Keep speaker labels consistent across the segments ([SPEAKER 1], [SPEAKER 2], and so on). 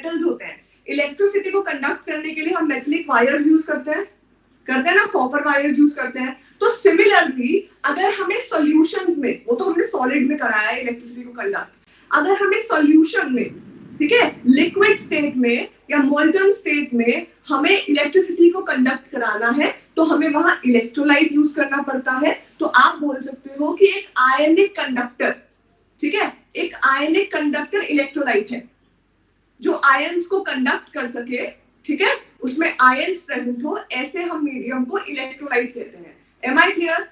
[SPEAKER 1] Metals होते हैं, electricity को कंडक्ट करने के लिए हम मेटेलिक वायर्स यूज करते हैं ना, कॉपर वायर्स यूज करते हैं। तो सिमिलरली अगर हमें सॉल्यूशंस में, वो तो हमने सॉलिड में कराया है इलेक्ट्रिसिटी को कंडक्ट, अगर हमें सॉल्यूशन में, ठीक है, लिक्विड स्टेट में या मोल्टन स्टेट में हमें इलेक्ट्रिसिटी को कंडक्ट कराना है तो हमें वहां इलेक्ट्रोलाइट यूज करना पड़ता है। तो आप बोल सकते हो कि एक आयनिक कंडक्टर, ठीक है, एक आयनिक कंडक्टर इलेक्ट्रोलाइट है जो आयंस को कंडक्ट कर सके, ठीक है, उसमें आयंस प्रेजेंट हो, ऐसे हम मीडियम को इलेक्ट्रोलाइट कहते हैं। Am I clear?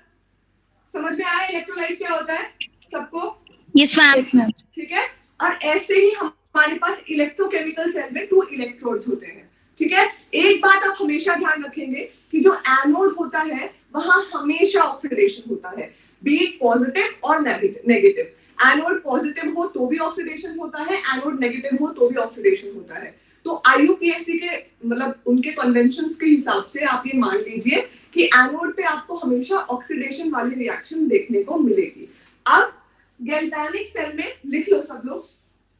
[SPEAKER 1] समझ में आया इलेक्ट्रोलाइट क्या होता है सबको?
[SPEAKER 2] Yes ma'am.
[SPEAKER 1] ठीक है, और ऐसे ही हमारे पास इलेक्ट्रोकेमिकल सेल में 2 इलेक्ट्रोड्स होते हैं, ठीक है। एक बात आप हमेशा ध्यान रखेंगे कि जो एनोड होता है वहां हमेशा ऑक्सीडेशन होता है, बी पॉजिटिव और नेगेटिव। एनोड पॉजिटिव हो तो भी ऑक्सीडेशन होता है, एनोड नेगेटिव हो तो भी ऑक्सीडेशन होता है। तो आईयूपीएससी के मतलब उनके कन्वेंशंस के हिसाब से आप ये मान लीजिए कि एनोड पे आपको हमेशा ऑक्सीडेशन वाली रिएक्शन देखने को मिलेगी। अब गैल्वेनिक सेल में लिख लो सब लोग,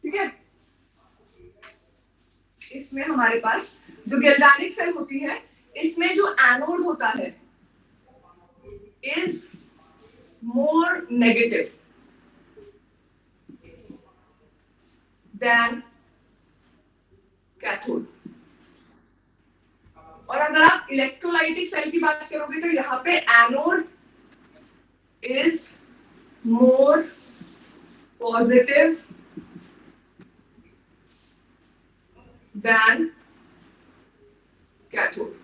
[SPEAKER 1] ठीक है, इसमें हमारे पास जो गैल्वेनिक सेल होती है इसमें जो एनोड होता है is more negative than cathode. और अगर आप इलेक्ट्रोलाइटिक सेल की बात करोगे तो यहाँ पे anode is more positive than cathode.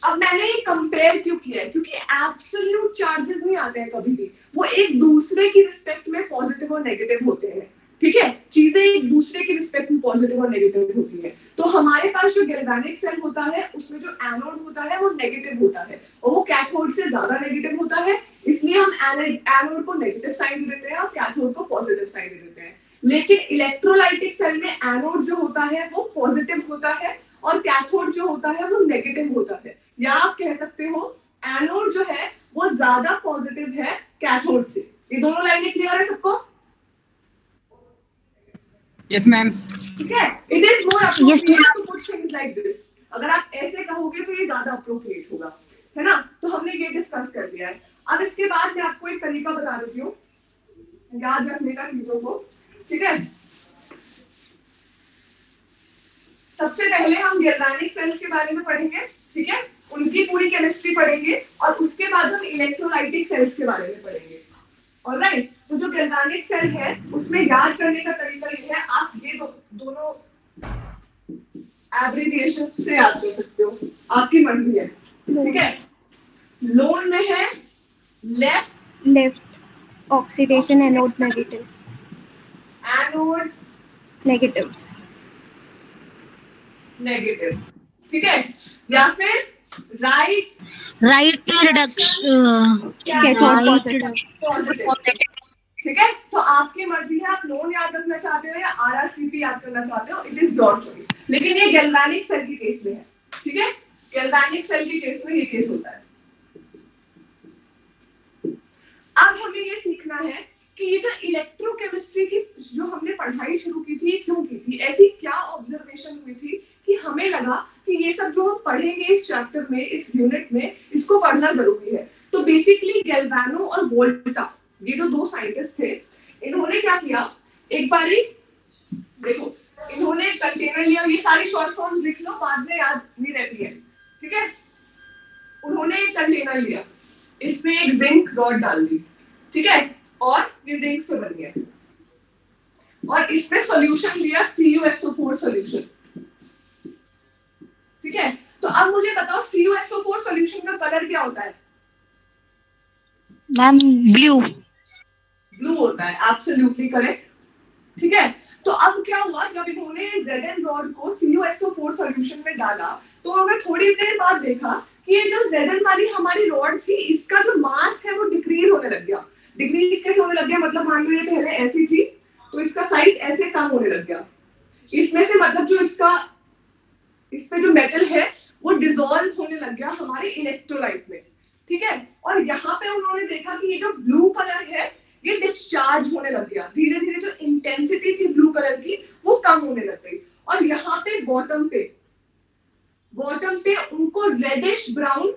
[SPEAKER 1] अब मैंने ये कंपेयर क्यों किया है? क्योंकि एब्सोल्यूट चार्जेस नहीं आते हैं कभी भी, वो एक दूसरे की रिस्पेक्ट में पॉजिटिव और नेगेटिव होते हैं, ठीक है, चीजें एक दूसरे की रिस्पेक्ट में पॉजिटिव और नेगेटिव होती है। तो हमारे पास जो गैल्वेनिक सेल होता है उसमें जो एनोड होता है वो नेगेटिव होता है और वो कैथोड से ज्यादा नेगेटिव होता है, इसलिए हम एनोड को नेगेटिव साइन दे देते हैं और कैथोड को पॉजिटिव साइन दे देते हैं। लेकिन इलेक्ट्रोलाइटिक सेल में एनोड जो होता है वो पॉजिटिव होता है और कैथोड जो होता है वो नेगेटिव होता है, या आप कह सकते हो एनोड जो है वो ज्यादा पॉजिटिव है कैथोड से। ये दोनों लाइनें क्लियर है सबको?
[SPEAKER 3] Yes ma'am.
[SPEAKER 1] ठीक है, it is more appropriate to put things like this. अगर आप ऐसे कहोगे तो ये ज्यादा अप्रोप्रिएट होगा, है ना। तो हमने ये डिस्कस कर लिया है। अब इसके बाद मैं आपको एक तरीका बता देती हूँ याद रखने का चीजों को, ठीक है। सबसे पहले हम गैल्वेनिक सेल्स के बारे में पढ़ेंगे, ठीक है, उनकी पूरी केमिस्ट्री पढ़ेंगे और उसके बाद हम इलेक्ट्रोलाइटिक सेल्स के बारे में पढ़ेंगे। ऑलराइट, तो जो गैल्वेनिक सेल है उसमें याद करने का तरीका ये है, आप ये दोनों एब्रिविएशन से याद कर सकते हो, आपकी मर्जी है, ठीक है। लोन में है left
[SPEAKER 4] oxidation anode negative,
[SPEAKER 1] anode
[SPEAKER 4] negative,
[SPEAKER 1] ठीक है, या फिर right
[SPEAKER 2] reduction
[SPEAKER 4] cathode positive,
[SPEAKER 1] positive, ठीक है। तो आपकी मर्जी है, आप लोन याद रखना चाहते हो या आरआरसीपी याद करना चाहते हो, इट इज योर चॉइस। लेकिन ये गैल्वेनिक सेल की केस में है, ठीक है, गैल्वेनिक सेल की केस में ये केस होता है। अब हमें ये सीखना है कि ये जो इलेक्ट्रोकेमिस्ट्री की जो हमने पढ़ाई शुरू की थी, क्यों की थी, ऐसी क्या ऑब्जर्वेशन हुई थी कि हमें लगा कि ये सब जो हम पढ़ेंगे इस चैप्टर में, इस यूनिट में, इसको पढ़ना जरूरी है। तो बेसिकली गैल्वानो और वोल्टा, ये जो 2 साइंटिस्ट थे, इन्होंने क्या किया, एक बारी देखो, इन्होंने कंटेनर लिया, ये सारी शॉर्ट फॉर्म्स लिख लो, बाद में याद नहीं रहती है, ठीक है। उन्होंने एक कंटेनर लिया, इसमें एक जिंक रॉड डाल दी, ठीक है, और ये जिंक से बनी है, और इसमें सॉल्यूशन लिया CuSO4 सॉल्यूशन, ठीक है। तो अब मुझे बताओ CuSO4 सॉल्यूशन का कलर क्या होता है?
[SPEAKER 2] मैम ब्लू
[SPEAKER 1] होता है, एब्सोल्युटली करेक्ट, ठीक है। तो अब क्या हुआ, जब इन्होंने Zn रॉड को CuSO4 सॉल्यूशन में डाला तो उन्होंने थोड़ी देर बाद देखा कि ये जो Zn वाली हमारी रॉड थी, इसका जो मास है वो डिक्रीज होने लग गया। डिक्रीज कैसे होने लग गया, मतलब मान लो ये पहले ऐसी थी तो इसका साइज ऐसे कम होने लग गया, इसमें से मतलब जो इसका इस पे जो मेटल है वो डिसॉल्व होने लग गया हमारे इलेक्ट्रोलाइट में, ठीक है। और यहाँ पे उन्होंने देखा कि ये जो ब्लू कलर है ये डिस्चार्ज होने लग गया, धीरे धीरे जो इंटेंसिटी थी ब्लू कलर की वो कम होने लग गई। और यहाँ पे बॉटम पे उनको रेडिश ब्राउन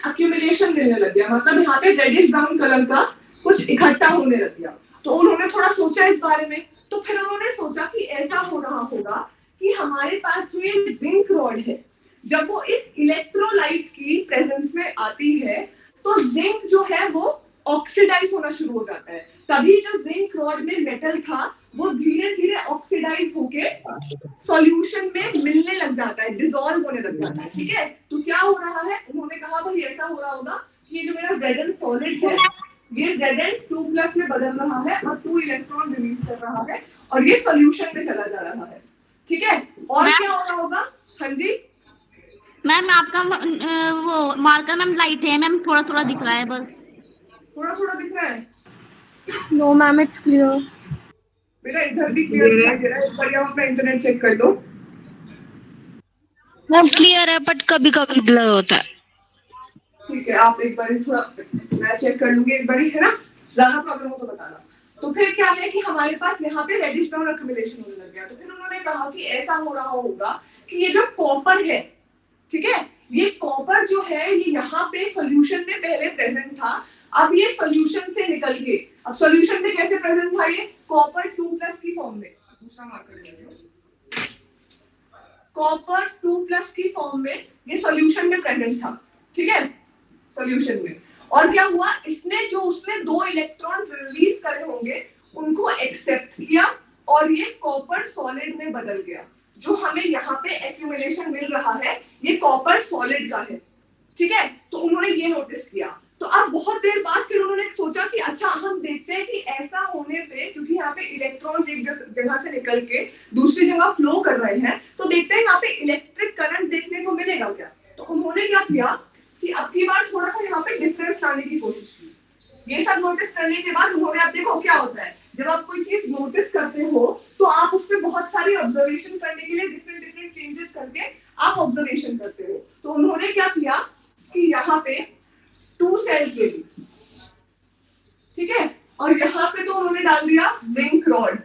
[SPEAKER 1] अक्यूमुलेशन मिलने लग गया, मतलब यहाँ पे रेडिश ब्राउन कलर का कुछ इकट्ठा होने लग गया। तो उन्होंने थोड़ा सोचा इस बारे में, तो फिर उन्होंने सोचा कि ऐसा हो रहा होगा कि हमारे पास जो ये जिंक रॉड है, जब वो इस इलेक्ट्रोलाइट की प्रेजेंस में आती है तो जिंक जो है वो ऑक्सीडाइज होना शुरू हो जाता है। तभी जो जिंक रॉड में मेटल था वो धीरे धीरे ऑक्सीडाइज होके सॉल्यूशन में मिलने लग जाता है, डिसॉल्व होने लग जाता है। ठीक है, तो क्या हो रहा है, उन्होंने कहा भाई ऐसा हो रहा होगा कि ये जो मेरा Zn सॉलिड है ये Zn2+ में बदल रहा है और 2 इलेक्ट्रॉन रिलीज कर रहा है और ये सॉल्यूशन में चला जा रहा है। ठीक है, और क्या हो रहा होगा? हाँ जी
[SPEAKER 2] मैम आपका वो मार्कर मैम लाइट है मैम, थोड़ा थोड़ा दिख रहा है बस।
[SPEAKER 1] थोड़ा थोड़ा दिख रहा है
[SPEAKER 4] No, ma'am, it's clear.
[SPEAKER 1] बेटा, इधर भी क्लियर दिखाई दे रहा है। एक बार आप अपना इंटरनेट चेक कर लो।
[SPEAKER 2] मैम क्लियर है बट कभी कभी ब्लर होता है।
[SPEAKER 1] ठीक है, आप एक बार थोड़ा मैं चेक कर लूंगी एक बार, है ना, ज्यादा प्रॉब्लम हो तो बताना। तो फिर क्या है कि हमारे पास यहाँ पे रेडिश ब्राउन अक्यूमुलेशन होने लग गया। तो फिर उन्होंने कहा कि ऐसा हो रहा होगा कि ये जो कॉपर है, ठीक है, ये कॉपर जो है ये यहाँ पे सॉल्यूशन में पहले प्रेजेंट था, अब ये सॉल्यूशन से निकल के, अब सॉल्यूशन में कैसे प्रेजेंट था, ये कॉपर 2+ की फॉर्म में, दूसरा मार्कर ले लो, कॉपर 2+ की फॉर्म में ये सॉल्यूशन में प्रेजेंट था। ठीक है, सॉल्यूशन में, और क्या हुआ, इसने जो उसने 2 इलेक्ट्रॉन रिलीज करे होंगे उनको एक्सेप्ट किया और ये कॉपर सॉलिड में बदल गया। जो हमें यहाँ पे एक्यूमुलेशन मिल रहा है ये कॉपर सॉलिड का है। ठीक है, तो उन्होंने ये नोटिस किया। तो अब बहुत देर बाद फिर उन्होंने सोचा कि अच्छा हम देखते हैं कि ऐसा होने पे, क्योंकि यहाँ पे इलेक्ट्रॉन्स एक जगह से निकल के दूसरी जगह फ्लो कर रहे हैं, तो देखते हैं यहाँ पे इलेक्ट्रिक करंट देखने को मिलेगा क्या। तो उन्होंने क्या किया कि अब की बार थोड़ा सा यहाँ पे डिफरेंस लाने की कोशिश की। ये सब नोटिस करने के बाद उन्होंने, अब देखो क्या होता है, जब आप कोई चीज नोटिस करते हो तो आप उस पर बहुत सारी ऑब्जर्वेशन करने के लिए डिफरेंट चेंजेस करके आप ऑब्जर्वेशन करते हो। तो उन्होंने क्या किया कि यहाँ पे 2 सेल्स ले ली, ठीक है, और यहाँ पे तो उन्होंने डाल दिया जिंक रॉड,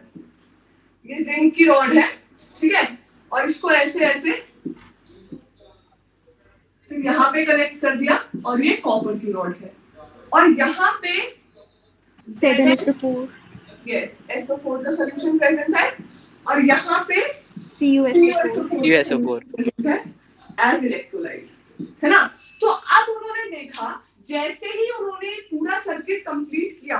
[SPEAKER 1] ये जिंक की रॉड है, ठीक है, और इसको ऐसे ऐसे फिर यहाँ पे कनेक्ट कर दिया और ये कॉपर की रॉड है, और यहाँ पे
[SPEAKER 4] ZnSO4.
[SPEAKER 1] यस SO4 का सॉल्यूशन प्रेजेंट है, और यहाँ पे
[SPEAKER 4] CuSO4.
[SPEAKER 1] है एज इलेक्ट्रोलाइट, है ना। तो अब उन्होंने देखा, जैसे ही उन्होंने पूरा सर्किट कंप्लीट किया,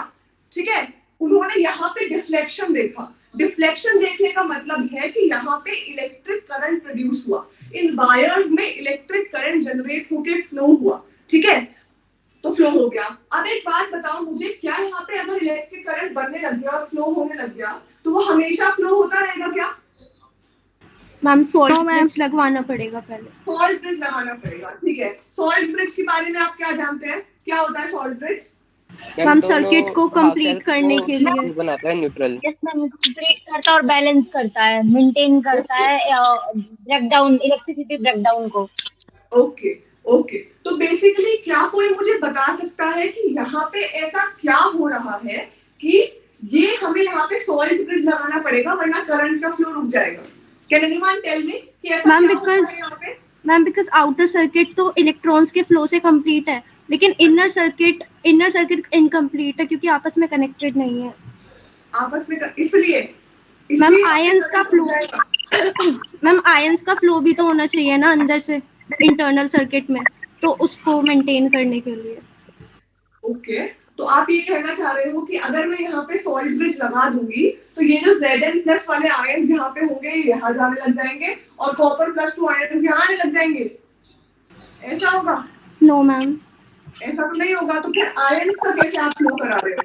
[SPEAKER 1] ठीक है, उन्होंने यहाँ पे डिफ्लेक्शन देखा। डिफ्लेक्शन देखने का मतलब है कि यहाँ पे इलेक्ट्रिक करंट प्रोड्यूस हुआ, इन वायर्स में इलेक्ट्रिक करंट जनरेट होके फ्लो हुआ। ठीक है, तो फ्लो हो गया। अब एक बात बताओ मुझे, क्या यहाँ पे अगर इलेक्ट्रिक करंट बनने लग गया और फ्लो होने लग गया तो वो हमेशा फ्लो होता रहेगा क्या?
[SPEAKER 4] मैम सॉल्ट ब्रिज लगवाना पड़ेगा पहले।
[SPEAKER 1] सॉल्ट ब्रिज लगाना पड़ेगा, ठीक है। सॉल्ट ब्रिज के बारे में आप क्या जानते हैं, क्या होता है सॉल्ट ब्रिज?
[SPEAKER 4] मैम सर्किट को कंप्लीट करने के लिए
[SPEAKER 3] बनाता है न्यूट्रल।
[SPEAKER 2] यस मैम, कंप्लीट करता है और बैलेंस करता है, मेंटेन करता है ब्रेकडाउन, इलेक्ट्रिसिटी ब्रेकडाउन को।
[SPEAKER 1] ओके ओके, तो बेसिकली क्या कोई मुझे बता सकता है कि यहाँ पे ऐसा क्या हो रहा है कि ये हमें यहाँ पे सॉल्ट ब्रिज लगाना पड़ेगा वरना करंट का फ्लो रुक जाएगा? कैन एनीवन टेल मी कि ऐसा
[SPEAKER 4] मैम
[SPEAKER 1] क्या होता है यहाँ पे?
[SPEAKER 4] मैम बिकॉज आउटर सर्किट तो इलेक्ट्रॉन्स के फ्लो से कंप्लीट है, लेकिन इनर सर्किट इनकम्प्लीट है क्योंकि आपस में कनेक्टेड नहीं है।
[SPEAKER 1] आपस में इसलिए
[SPEAKER 4] मैम आयंस का फ्लो मैम आयंस का फ्लो भी तो होना चाहिए ना अंदर से इंटरनल सर्किट में, तो उसको मेंटेन करने के लिए।
[SPEAKER 1] ओके, तो आप ये कहना चाह रहे हो कि अगर मैं यहाँ पे सॉल्ट ब्रिज लगा दूंगी तो ये जो Zn+ वाले आयंस यहाँ पे होंगे यहाँ जाने लग जाएंगे और कॉपर +2 आयंस यहाँ आने लग जाएंगे, ऐसा होगा?
[SPEAKER 4] नो मैम,
[SPEAKER 1] ऐसा तो नहीं होगा। तो फिर आयंस का कैसे आप फ्लो करा रहे हो?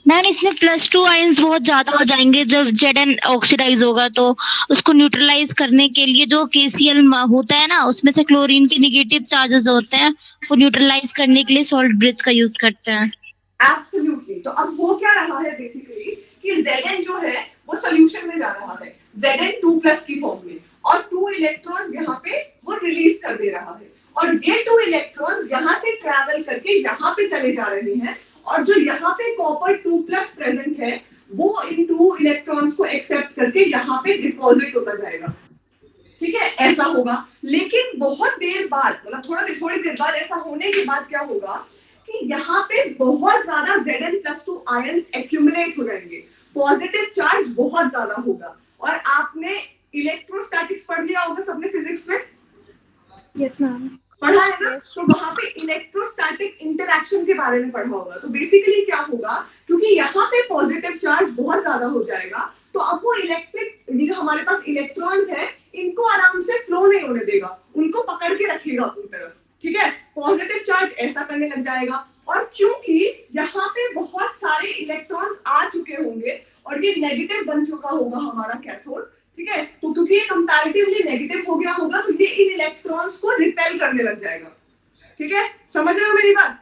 [SPEAKER 2] मैम इसमें +2 आयंस बहुत ज्यादा हो जाएंगे, जब Zn ऑक्सीडाइज होगा तो उसको न्यूट्रलाइज करने के लिए जो KCl होता है ना, उसमें से क्लोरीन के नेगेटिव चार्जेस होते हैं, वो न्यूट्रलाइज करने के लिए सॉल्ट ब्रिज का यूज करते हैं।
[SPEAKER 1] एब्सोल्युटली। तो अब हो क्या रहा है बेसिकली कि Zn जो है वो सॉल्यूशन में जा रहा है Zn2+ की फॉर्म में, और 2 इलेक्ट्रॉन्स यहाँ पे वो रिलीज कर दे रहा है, और ये 2 इलेक्ट्रॉन्स यहाँ से ट्रैवल करके यहाँ पे चले जा रहे हैं, और जो यहाँ पे कॉपर 2+ प्रेजेंट है वो इन 2 इलेक्ट्रॉन्स को एक्सेप्ट करके यहाँ पे डिपॉजिट होता जाएगा, ठीक है, ऐसा होगा। लेकिन बहुत देर बाद, मतलब थोड़ी देर बाद ऐसा होने के बाद क्या होगा कि यहाँ पे बहुत ज्यादा Zn+2 आयंस एक्यूमुलेट हो जाएंगे, पॉजिटिव चार्ज बहुत ज्यादा होगा। और आपने इलेक्ट्रोस्टैटिक्स पढ़ लिया होगा सबने फिजिक्स में,
[SPEAKER 4] यस मैम,
[SPEAKER 1] पढ़ा है ना, तो वहां पे इलेक्ट्रोस्टैटिक इंटरैक्शन के बारे में पढ़ा होगा। तो बेसिकली क्या होगा, क्योंकि यहाँ पे पॉजिटिव चार्ज बहुत ज्यादा हो जाएगा, तो अब वो ये जो हमारे पास इलेक्ट्रॉन्स है इनको आराम से फ्लो नहीं होने देगा, उनको पकड़ के रखेगा अपनी तरफ, ठीक है, पॉजिटिव चार्ज ऐसा करने लग जाएगा। और क्योंकि यहाँ पे बहुत सारे इलेक्ट्रॉन्स आ चुके होंगे और ये नेगेटिव बन चुका होगा हमारा कैथोड, ठीक है, तो क्योंकि ये कंपैरेटिवली नेगेटिव हो गया होगा तो ये इन इलेक्ट्रॉन्स को रिपेल करने लग जाएगा, ठीक है, समझ रहे हो मेरी बात,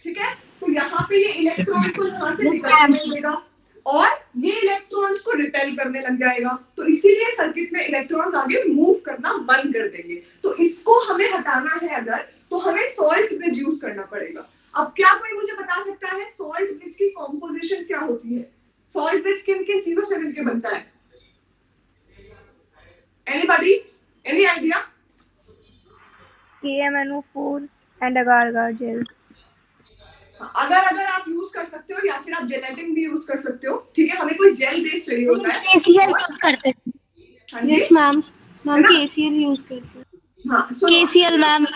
[SPEAKER 1] ठीक है। तो यहाँ पे ये इलेक्ट्रॉन को यहाँ से निकालने देगा और ये इलेक्ट्रॉन्स को रिपेल करने लग जाएगा, तो इसीलिए सर्किट में इलेक्ट्रॉन्स आगे मूव करना बंद कर देंगे। तो इसको हमें हटाना है अगर, तो हमें सॉल्ट ब्रिज यूज करना पड़ेगा। अब क्या कोई मुझे बता सकता है सॉल्ट ब्रिज की कॉम्पोजिशन क्या होती है? सॉल्ट ब्रिज किन किन चीजों से मिलकर बनता है? Anybody? Any idea?
[SPEAKER 3] KMNO4 and agar-agar gel.
[SPEAKER 1] अगर आप यूज कर सकते हो या फिर आप जेलेटिन भी यूज कर सकते हो, ठीक है, हमें कोई जेल बेस चाहिए होता है।
[SPEAKER 2] KCl यूज करते हैं।
[SPEAKER 1] हाँ जी,
[SPEAKER 4] यस मैम, KCl यूज करते हैं।
[SPEAKER 1] हाँ,
[SPEAKER 2] KCl मैम।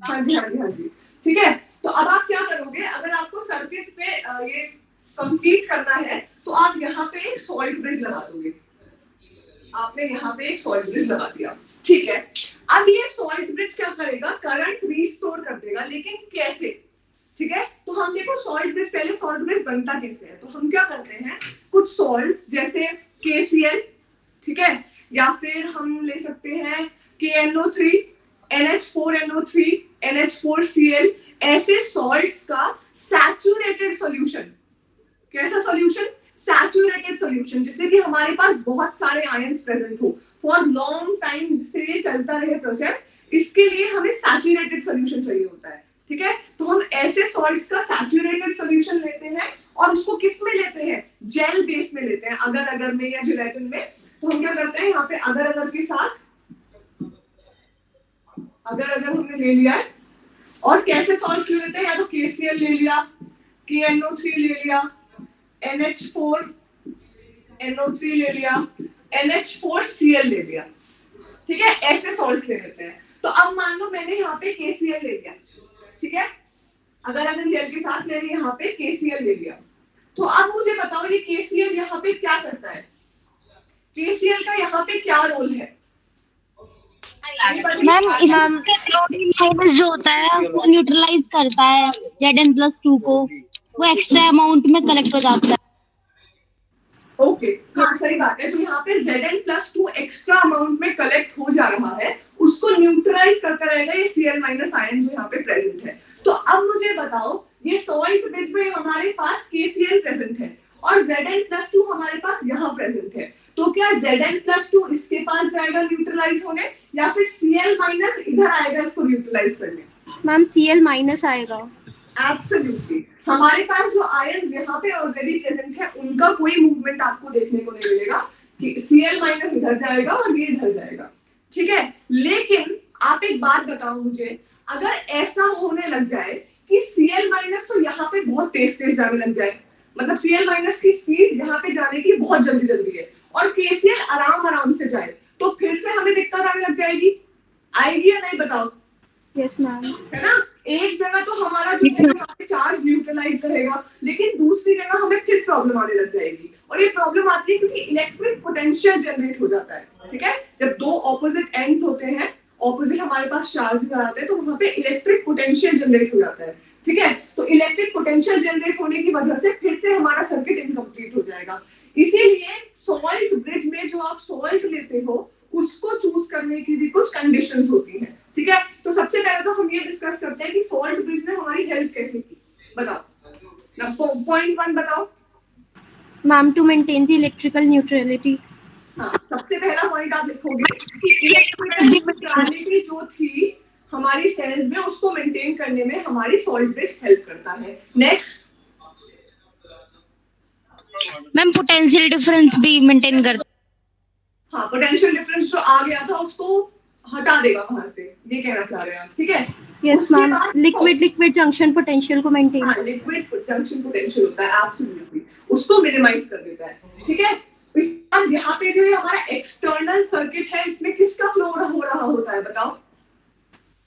[SPEAKER 1] हाँ जी, ठीक है। तो अब आप क्या करोगे, अगर आपको सर्किट पे ये कंप्लीट करना है तो आप यहाँ पे एक सॉल्ट ब्रिज लगा दोगे। आपने यहाँ पे एक सॉल्ट ब्रिज लगा दिया, ठीक है। अब ये सॉल्ट ब्रिज क्या करेगा, करंट रिस्टोर कर देगा, लेकिन कैसे, ठीक है। तो हम देखो सॉल्ट ब्रिज, पहले सॉल्ट ब्रिज बनता कैसे है, तो हम क्या करते हैं, कुछ सॉल्ट जैसे KCl, ठीक है, या फिर हम ले सकते हैं KNO3, NH4NO3, NH4Cl, ऐसे सॉल्ट्स का सैचुरेटेड सॉल्यूशन। कैसा सॉल्यूशन? सैचुरेटेड सॉल्यूशन, जिससे कि हमारे पास बहुत सारे आयंस प्रेजेंट हो फॉर लॉन्ग टाइम, जिससे ये चलता रहे प्रोसेस, इसके लिए हमें सैचुरेटेड सॉल्यूशन चाहिए होता है, ठीक है। तो हम ऐसे सॉल्ट्स का सैचुरेटेड सॉल्यूशन लेते हैं और उसको किस में लेते हैं, जेल बेस में लेते हैं, अगर में या जेलेटिन में। तो हम क्या करते हैं, यहाँ पे अगर के साथ अगर हमने ले लिया है, और कैसे सॉल्ट्स ले लेते हैं, या तो KCl ले लिया, KNO3 ले लिया, NH4NO3 ले लिया, NH4Cl ले लिया, ठीक है, ऐसे सॉल्ट्स ले लेते हैं। तो अब मान लो मैंने यहाँ पे KCl ले लिया, ठीक है, अगर जेल के साथ मैंने यहाँ पे KCl ले लिया, तो अब मुझे बताओ ये KCl यहाँ पे क्या करता है, KCl का यहाँ पे क्या रोल है?
[SPEAKER 2] मैम इसमें क्लोरीन माइनस जो होता है वो न्यूट्रलाइज करता है Zn+2 को, वो एक्स्ट्रा अमाउंट में कलेक्ट हो जाता है।
[SPEAKER 1] ओके, हाँ सही बात है। तो यहाँ पे Zn+2 एक्स्ट्रा अमाउंट में कलेक्ट हो जा रहा है, उसको न्यूट्रलाइज करता रहेगा ये Cl- आयन जो यहाँ पे प्रेजेंट है। तो अब मुझे बताओ, ये सॉल्ट ब्रिज में हमारे पास KCl प्रेजेंट है और Zn+2 हमारे पास यहाँ प्रेजेंट है, तो क्या Zn+2 इसके पास जाएगा न्यूट्रलाइज होने, या फिर Cl- इधर आएगा इसको न्यूट्रलाइज करने?
[SPEAKER 4] मैम Cl- आएगा।
[SPEAKER 1] एब्सोल्युटली, हमारे पास जो आयंस यहाँ पे ऑलरेडी प्रेजेंट है उनका कोई मूवमेंट आपको देखने को नहीं मिलेगा कि Cl- इधर जाएगा और ये इधर जाएगा, ठीक है। लेकिन आप एक बात बताओ मुझे, अगर ऐसा होने लग जाए कि Cl- तो यहाँ पे बहुत तेज जाने लग जाए, मतलब Cl- की स्पीड यहाँ पे जाने की बहुत जल्दी है और KCl आराम से जाए, तो फिर से हमें दिक्कत आने लग जाएगी, आएगी या नहीं बताओ?
[SPEAKER 4] यस मैम,
[SPEAKER 1] है ना, एक जगह तो हमारा जो है चार्ज न्यूट्रलाइज रहेगा, लेकिन दूसरी जगह हमें फिर प्रॉब्लम आने लग जाएगी, और ये प्रॉब्लम आती है क्योंकि इलेक्ट्रिक पोटेंशियल जनरेट हो जाता है, ठीक है। जब दो ऑपोजिट एंड्स होते हैं, ऑपोजिट हमारे पास चार्ज आते हैं, तो वहां पे इलेक्ट्रिक पोटेंशियल जनरेट हो जाता है, ठीक है। तो इलेक्ट्रिक पोटेंशियल जनरेट होने की वजह से फिर से हमारा सर्किट इनकम्प्लीट हो जाएगा। इसीलिए सॉल्ट ब्रिज में जो आप सॉल्ट लेते हो उसको चूज करने की भी कुछ कंडीशंस होती हैं, ठीक है। तो सबसे पहले तो हम ये डिस्कस करते हैं कि सॉल्ट ब्रिज ने हमारी हेल्प कैसे की, बताओ। पॉइंट 1 बताओ
[SPEAKER 4] ma'am, to maintain the electrical neutrality.
[SPEAKER 1] हाँ, सबसे पहला पॉइंट आप लिखोगे कि इलेक्ट्रिकल न्यूट्रलिटी जो थी हमारी सेल्स में उसको मेंटेन करने में हमारी सॉल्ट बेस हेल्प करता है। नेक्स्ट
[SPEAKER 2] मैम पोटेंशियल डिफरेंस भी मेंटेन करता
[SPEAKER 1] हाँ, पोटेंशियल डिफरेंस जो आ गया था उसको हटा देगा वहां से, ये कहना चाह रहे हैं आप, ठीक है।
[SPEAKER 4] यस
[SPEAKER 1] उसके
[SPEAKER 4] मैम,
[SPEAKER 1] बाद
[SPEAKER 4] लिक्विड लिक्विड जंक्शन पोटेंशियल को मेंटेन
[SPEAKER 1] हाँ, लिक्विड जंक्शन पोटेंशियल होता है एब्सोल्युटली, उसको मिनिमाइज कर देता है, ठीक है। इसके बाद यहाँ पे जो हमारा एक्सटर्नल सर्किट है इसमें किसका फ्लो हो रहा होता है बताओ?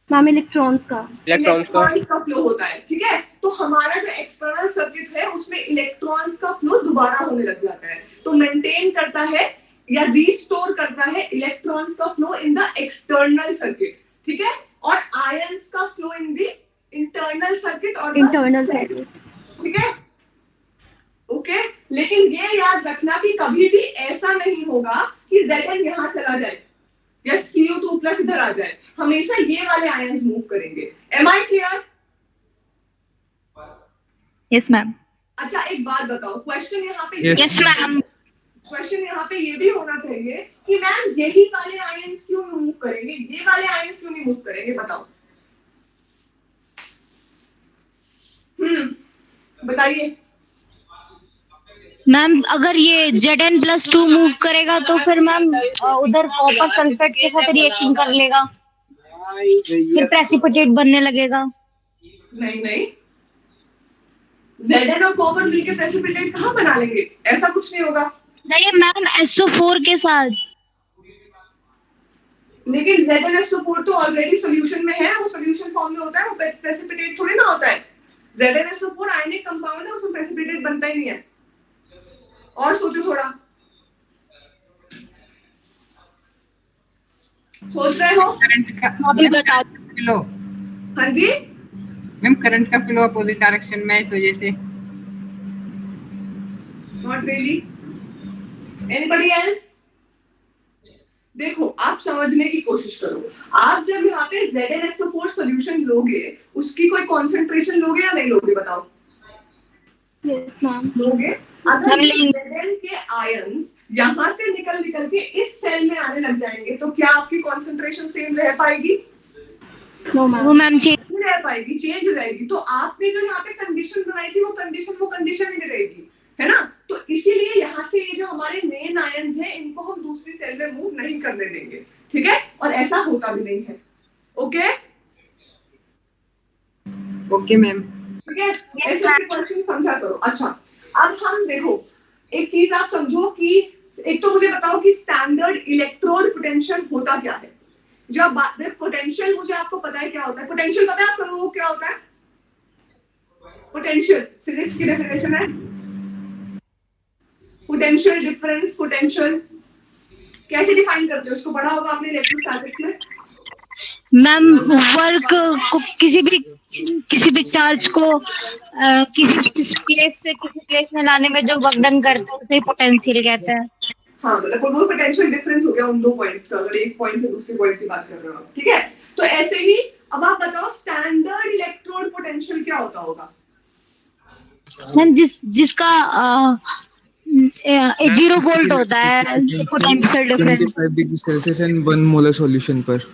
[SPEAKER 4] मैम इलेक्ट्रॉन्स का
[SPEAKER 1] का फ्लो होता है, ठीक है। तो हमारा जो एक्सटर्नल सर्किट है उसमें इलेक्ट्रॉन्स का फ्लो दोबारा होने लग जाता है, तो मेंटेन करता है या रिस्टोर करता है इलेक्ट्रॉन्स का flow in the external circuit, ठीक है। और आयंस का flow in the internal circuit और
[SPEAKER 4] इंटरनल सर्किट,
[SPEAKER 1] ठीक है। ओके, लेकिन ये याद रखना कि कभी भी ऐसा नहीं होगा कि Zn यहाँ चला जाए या CO2 प्लस इधर आ जाए, हमेशा ये वाले आयंस मूव करेंगे। Am I clear?
[SPEAKER 2] Yes ma'am.
[SPEAKER 1] अच्छा एक बात बताओ, क्वेश्चन यहाँ पे
[SPEAKER 2] यस मैम।
[SPEAKER 1] क्वेश्चन यहाँ पे ये भी होना चाहिए कि मैम यही वाले आयंस क्यों मूव करेंगे, ये वाले आयंस क्यों नहीं मूव करेंगे बताओ। बताइए
[SPEAKER 2] मैम अगर ये Zn+2 मूव करेगा तो फिर मैम उधर कॉपर सल्फेट के साथ रिएक्शन कर लेगा, फिर प्रेसिपिटेट बनने लगेगा।
[SPEAKER 1] नहीं नहीं, Zn और कॉपर मिलकर प्रेसिपिटेट कहाँ बना लेंगे, ऐसा कुछ नहीं होगा।
[SPEAKER 2] नहीं मैम SO4 के साथ।
[SPEAKER 1] लेकिन ZnSO4 तो ऑलरेडी सॉल्यूशन में है, वो सॉल्यूशन फॉर्म में होता है, वो प्रेसिपिटेट थोड़ी ना होता है। ZnSO4 आयनिक कंपाउंड है, उसमें प्रेसिपिटेट बनता ही नहीं है। और सोचो थोड़ा, सोच रहे हो?
[SPEAKER 2] अभी बता
[SPEAKER 5] फ्लो,
[SPEAKER 1] हाँ जी
[SPEAKER 5] मैम करंट का फ्लो अपोजिट डायरेक्शन में है, इस वजह से।
[SPEAKER 1] Not really. Anybody else? देखो आप समझने की कोशिश करो, आप जब यहाँ पे ZnSO4 सॉल्यूशन लोगे उसकी कोई कंसंट्रेशन लोगे या नहीं लोगे बताओ?
[SPEAKER 4] यस मैम
[SPEAKER 1] लोगे। अगर Zn के आयंस यहाँ से निकल निकल के इस सेल में आने लग जाएंगे तो क्या आपकी कंसंट्रेशन सेम रह पाएगी?
[SPEAKER 4] नो
[SPEAKER 2] वो
[SPEAKER 4] मैम,
[SPEAKER 2] मैम चेंज
[SPEAKER 1] नहीं रह पाएगी, चेंज रहेगी। तो आपने जो यहाँ पे कंडीशन बनाई थी वो कंडीशन ही रहेगी, है ना। तो इसीलिए यहाँ से ये जो हमारे मेन आयंस हैं इनको हम दूसरी सेल में मूव नहीं करने देंगे, ठीक है। और ऐसा होता भी नहीं है। Okay
[SPEAKER 5] okay ma'am.
[SPEAKER 1] ठीक है, ऐसे क्वेश्चन समझा करो। अच्छा अब हम देखो एक चीज आप समझो कि एक तो मुझे बताओ कि स्टैंडर्ड इलेक्ट्रोड पोटेंशियल होता क्या है। जब पोटेंशियल, मुझे आपको पता है क्या होता है पोटेंशियल, पता है आप सबको क्या होता है पोटेंशियल? फिजिक्स की डेफिनेशन है पोटेंशियल डिफरेंस। पोटेंशियल कैसे डिफाइन करते हो, उसको पढ़ा होगा आपने इलेक्ट्रोस्टैटिक्स में।
[SPEAKER 2] मैम वर्क को किसी भी चार्ज को किसी प्लेस से किसी प्लेस में लाने में जो वर्क डन करता है उसे पोटेंशियल कहते हैं।
[SPEAKER 1] हाँ मतलब वो पोटेंशियल डिफरेंस हो गया उन दो पॉइंट्स का, अगर एक पॉइंट से दूसरे पॉइंट की बात कर रहे हो आप, ठीक है। तो ऐसे ही अब आप बताओ स्टैंडर्ड इलेक्ट्रोड पोटेंशियल क्या होता होगा?
[SPEAKER 2] मैम जिसका 0 वोल्ट होता है potential difference
[SPEAKER 6] 25 degree Celsius and 1 molar solution पर।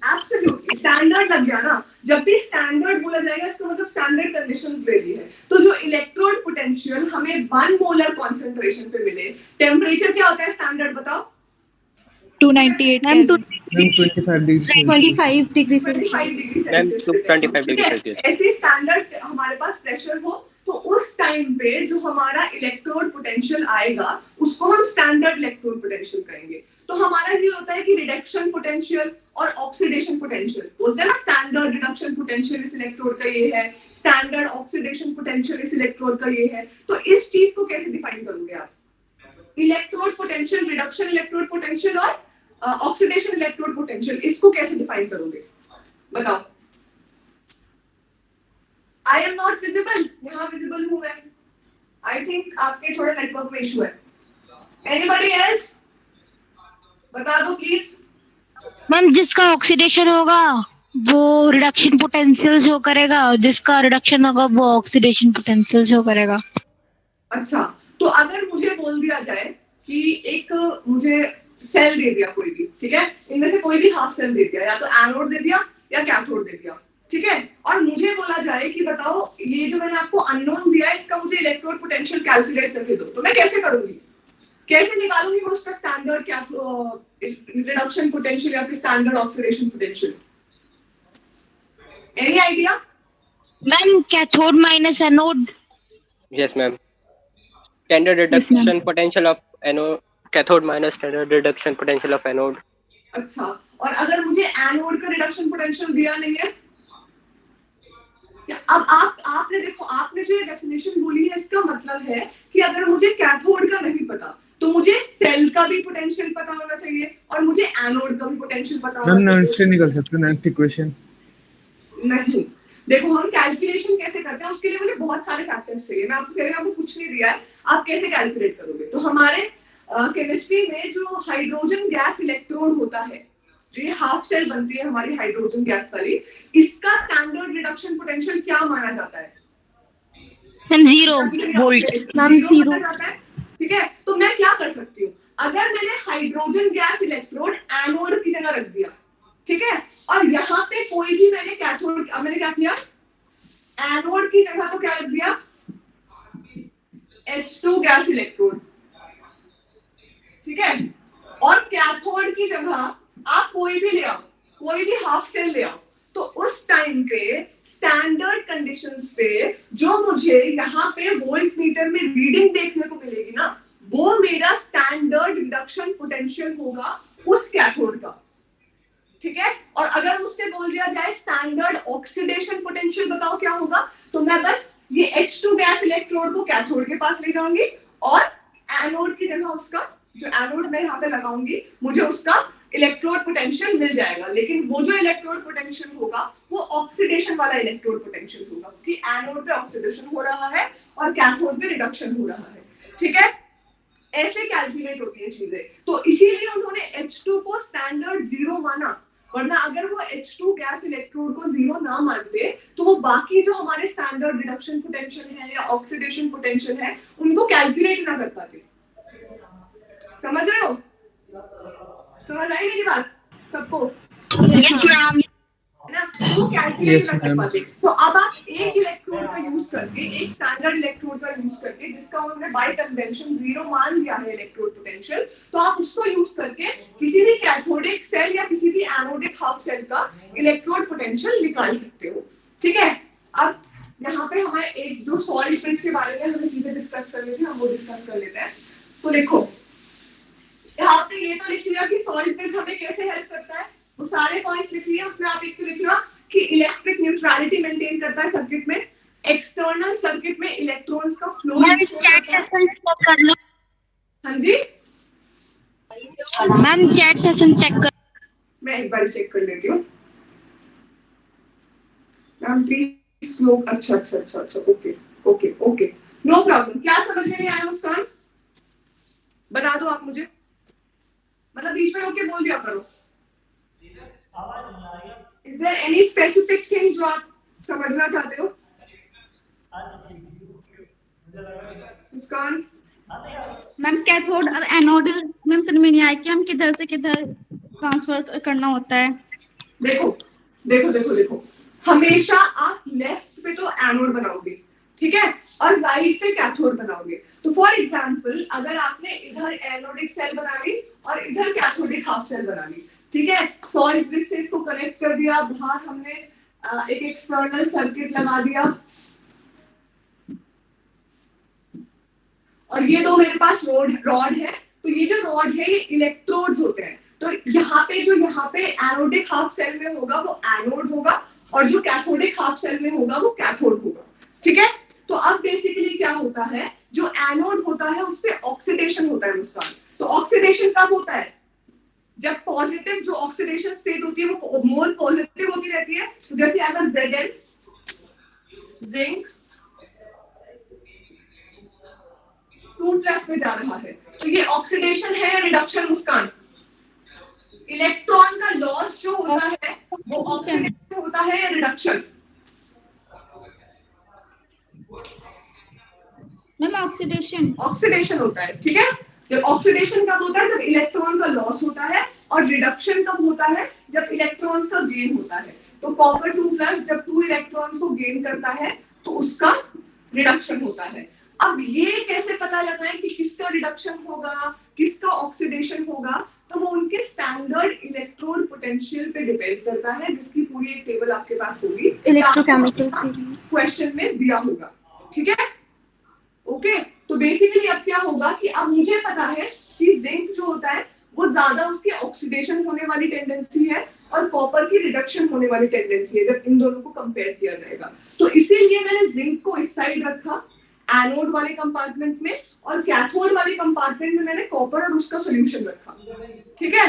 [SPEAKER 1] एब्सोल्युटली, स्टैंडर्ड लग गया ना। जब भी स्टैंडर्ड बोला जाएगा इसका मतलब स्टैंडर्ड कंडीशंस ले ली है। तो जो इलेक्ट्रोड पोटेंशियल हमें 1 मोलर कंसंट्रेशन पे मिले, टेम्परेचर क्या होता है स्टैंडर्ड बताओ?
[SPEAKER 2] 298 मैम। तो
[SPEAKER 6] 25 degree
[SPEAKER 4] 25 degree
[SPEAKER 1] 25
[SPEAKER 4] Celsius.
[SPEAKER 1] Degree Celsius.
[SPEAKER 7] 25 degree Celsius.
[SPEAKER 1] ऐसे स्टैंडर्ड हमारे पास प्रेशर हो तो उस टाइम पे जो हमारा इलेक्ट्रोड पोटेंशियल आएगा उसको हम स्टैंडर्ड इलेक्ट्रोड पोटेंशियल कहेंगे। तो हमारा ये होता है कि रिडक्शन पोटेंशियल और ऑक्सीडेशन पोटेंशियल बोलते हैं ना। स्टैंडर्ड रिडक्शन पोटेंशियल इस इलेक्ट्रोड का ये है, स्टैंडर्ड ऑक्सीडेशन पोटेंशियल इस इलेक्ट्रोड का ये है। तो इस चीज को कैसे डिफाइन करोगे आप? Electrode potential, reduction electrode potential और ऑक्सीडेशन इलेक्ट्रोड पोटेंशियल, इसको कैसे डिफाइन करोगे बताओ? आई एम नॉट विजिबल, यहाँ विजिबल हूँ मैं। आई थिंक आपके थोड़े नेटवर्क में इशू है। Anybody else? बता दो प्लीज।
[SPEAKER 2] मैम जिसका ऑक्सीडेशन होगा वो रिडक्शन पोटेंशियल शो करेगा और जिसका रिडक्शन होगा वो ऑक्सीडेशन पोटेंशियल शो करेगा।
[SPEAKER 1] अच्छा तो अगर मुझे बोल दिया जाए कि एक मुझे सेल दे दिया कोई भी, ठीक है, इनमें से कोई भी हाफ सेल दे दिया, या तो एनोड दे दिया या कैथोड दे दिया, ठीक है, और मुझे बोला जाए कि बताओ ये जो मैंने आपको अननोन दिया है इसका मुझे इलेक्ट्रोड पोटेंशियल कैलकुलेट करके दो, तो मैं कैसे करूंगी, कैसे निकालूंगी मैं उसका स्टैंडर्ड क्या रिडक्शन पोटेंशियल या फिर standard oxidation potential? Any idea?
[SPEAKER 2] Ma'am cathode minus anode.
[SPEAKER 7] Yes, ma'am. Standard reduction potential of anode, cathode minus standard reduction potential of anode.
[SPEAKER 1] अच्छा, और अगर मुझे एनोड का रिडक्शन पोटेंशियल दिया नहीं है, अब आपने देखो, आपने जो ये डेफिनेशन बोली है इसका मतलब है कि अगर मुझे कैथोड का नहीं पता तो मुझे सेल का भी पोटेंशियल पता होना चाहिए और मुझे एनोड का भी पोटेंशियल पता होना
[SPEAKER 6] मैम
[SPEAKER 1] चाहिए।
[SPEAKER 6] नॉन से निकल सकते हैं नेक्स्ट इक्वेशन।
[SPEAKER 1] नहीं, देखो हम कैलकुलेशन कैसे करते हैं उसके लिए मुझे बहुत सारे फैक्टर्स चाहिए। मैं आपको कह रही हूं, आपको कुछ नहीं दिया है, आप कैसे कैलकुलेट करोगे? तो हमारे केमिस्ट्री में जो हाइड्रोजन गैस इलेक्ट्रोड होता है, जो ये हाफ सेल बनती है हमारी हाइड्रोजन गैस वाली, इसका स्टैंडर्ड रिडक्शन पोटेंशियल क्या माना जाता है?
[SPEAKER 2] Ma'am 0 volt.
[SPEAKER 4] मैम 0
[SPEAKER 1] माना जाता है, ठीक है। तो मैं क्या कर सकती हूँ, अगर मैंने हाइड्रोजन गैस इलेक्ट्रोड एनोड की जगह रख दिया, ठीक है, और यहाँ पे कोई भी मैंने कैथोड, अब मैंने क्या किया, एनोड की जगह तो क्या रख दिया, H2 गैस इलेक्ट्रोड, ठीक है, और कैथोड की जगह आप कोई भी ले आओ, कोई भी हाफ सेल ले आओ, तो उस टाइम पे स्टैंडर्ड कंडीशंस पे जो मुझे यहाँ पे वोल्ट मीटर में रीडिंग देखने को मिलेगी ना, वो मेरा स्टैंडर्ड रिडक्शन पोटेंशियल होगा उस कैथोड का, ठीक है। और अगर मुझसे बोल दिया जाए स्टैंडर्ड ऑक्सीडेशन पोटेंशियल बताओ क्या होगा, तो मैं बस ये H2 गैस इलेक्ट्रोड को कैथोड के पास ले जाऊंगी और एनोड की जगह उसका जो एनोड मैं यहाँ पे लगाऊंगी मुझे उसका इलेक्ट्रोड पोटेंशियल मिल जाएगा, लेकिन वो जो इलेक्ट्रोड पोटेंशियल होगा वो ऑक्सीडेशन वाला इलेक्ट्रोड पोटेंशियल होगा, क्योंकि एनोड पे ऑक्सीडेशन हो रहा है और कैथोड पे रिडक्शन हो रहा है, ठीक है। ऐसे कैलकुलेट होती है चीजें, तो इसीलिए उन्होंने H2 को स्टैंडर्ड 0 माना, वरना अगर वो H2 गैस इलेक्ट्रोड को 0 ना मानते तो वो बाकी जो हमारे स्टैंडर्ड रिडक्शन पोटेंशियल है या ऑक्सीडेशन पोटेंशियल है उनको कैलकुलेट ना कर पाते। समझ रहे हो? समझ आई मेरी बात सबको?
[SPEAKER 2] Yes ma'am.
[SPEAKER 1] है ना, वो कैलकुलेट
[SPEAKER 6] Yes,
[SPEAKER 1] कर
[SPEAKER 6] ma'am.
[SPEAKER 1] पाते। तो अब आप एक इलेक्ट्रोड का यूज करके, एक स्टैंडर्ड इलेक्ट्रोड का यूज करके, जिसका उन्होंने बाय कन्वेंशन 0 मान लिया है इलेक्ट्रोड पोटेंशियल, तो आप उसको यूज करके किसी भी कैथोडिक सेल या किसी भी एनोडिक हाफ सेल का इलेक्ट्रोड पोटेंशियल निकाल सकते हो, ठीक है। अब यहाँ पे हमारे एक जो सॉलिड ब्रिज के बारे में हमें चीजें डिस्कस करनी थी, हम वो डिस्कस कर लेते हैं। तो देखो यहाँ पे ये तो लिख लिया कि सॉलिड ब्रिज हमें कैसे हेल्प करता है, वो सारे पॉइंट्स लिख लिए, उसमें आप एक तो लिखना कि इलेक्ट्रिक न्यूट्रलिटी मेंटेन करता है सर्किट में, एक्सटर्नल सर्किट में इलेक्ट्रॉन्स का flow.
[SPEAKER 2] Ma'am chat session check कर लो।
[SPEAKER 1] हाँ जी,
[SPEAKER 2] मैम चैट सेशन चेक कर।
[SPEAKER 1] मैं एक बार चेक कर लेती हूँ मैम, प्लीज स्लो। अच्छा अच्छा अच्छा अच्छा, okay okay okay, no problem. क्या समझ में नहीं आया मुस्कान, बता दो आप मुझे, मतलब बीच में ओके बोल दिया करो। Is there any specific thing जो आप समझना चाहते हो? मुस्कान
[SPEAKER 8] मैम कैथोड और एनोड मैम समझ में नहीं आया कि हम किधर से किधर ट्रांसफर करना होता है।
[SPEAKER 1] देखो देखो देखो देखो, हमेशा आप लेफ्ट पे तो एनोड बनाओगे, ठीक है, और राइट पे कैथोड बनाओगे। तो फॉर एग्जांपल अगर आपने इधर एनोडिक सेल बना ली और इधर कैथोडिक हाफ सेल बना ली, ठीक है, सॉलिड ब्रिज से इसको कनेक्ट कर दिया, बाहर हमने एक एक्सटर्नल सर्किट लगा दिया, और ये दो मेरे पास रॉड है, तो ये जो रॉड है ये इलेक्ट्रोड्स होते हैं। तो यहाँ पे एनोडिक हाफ सेल में होगा वो एनोड होगा, और जो कैथोडिक हाफ सेल में होगा वो कैथोड होगा, ठीक है। तो अब बेसिकली क्या होता है, जो एनोड होता है उस पे ऑक्सीडेशन होता है उसका। तो ऑक्सीडेशन कब होता है? जब पॉजिटिव जो ऑक्सीडेशन स्टेट होती है वो मोल पॉजिटिव होती रहती है। तो जैसे अगर Zn जिंक 2+ में जा रहा है तो ये ऑक्सीडेशन है या रिडक्शन मुस्कान? इलेक्ट्रॉन का लॉस जो होता है वो ऑक्सीडेशन होता है या रिडक्शन?
[SPEAKER 8] मैम
[SPEAKER 1] ऑक्सीडेशन होता है, ठीक है। जब ऑक्सीडेशन कब होता है? जब इलेक्ट्रॉन का लॉस होता है, और रिडक्शन कब होता है? जब इलेक्ट्रॉन का गेन होता है। तो तो कॉपर 2+ जब 2 इलेक्ट्रॉन्स को गेन करता है तो उसका रिडक्शन होता है। अब ये कैसे पता लगाएं कि किसका रिडक्शन होगा, किसका ऑक्सीडेशन होगा, तो वो उनके स्टैंडर्ड इलेक्ट्रोड पोटेंशियल पे डिपेंड करता है, जिसकी पूरी एक टेबल आपके पास होगी,
[SPEAKER 4] इलेक्ट्रोकेमिकल सीरीज
[SPEAKER 1] क्वेश्चन में दिया होगा। ठीक है, ओके। तो बेसिकली अब क्या होगा कि अब मुझे पता है कि जिंक जो होता है वो ज्यादा उसकी ऑक्सीडेशन होने वाली टेंडेंसी है और कॉपर की रिडक्शन होने वाली टेंडेंसी है जब इन दोनों को कंपेयर किया जाएगा। तो इसीलिए मैंने जिंक को इस साइड रखा एनोड वाले कंपार्टमेंट में, और कैथोड वाले कंपार्टमेंट में मैंने कॉपर और उसका सॉल्यूशन रखा। ठीक है,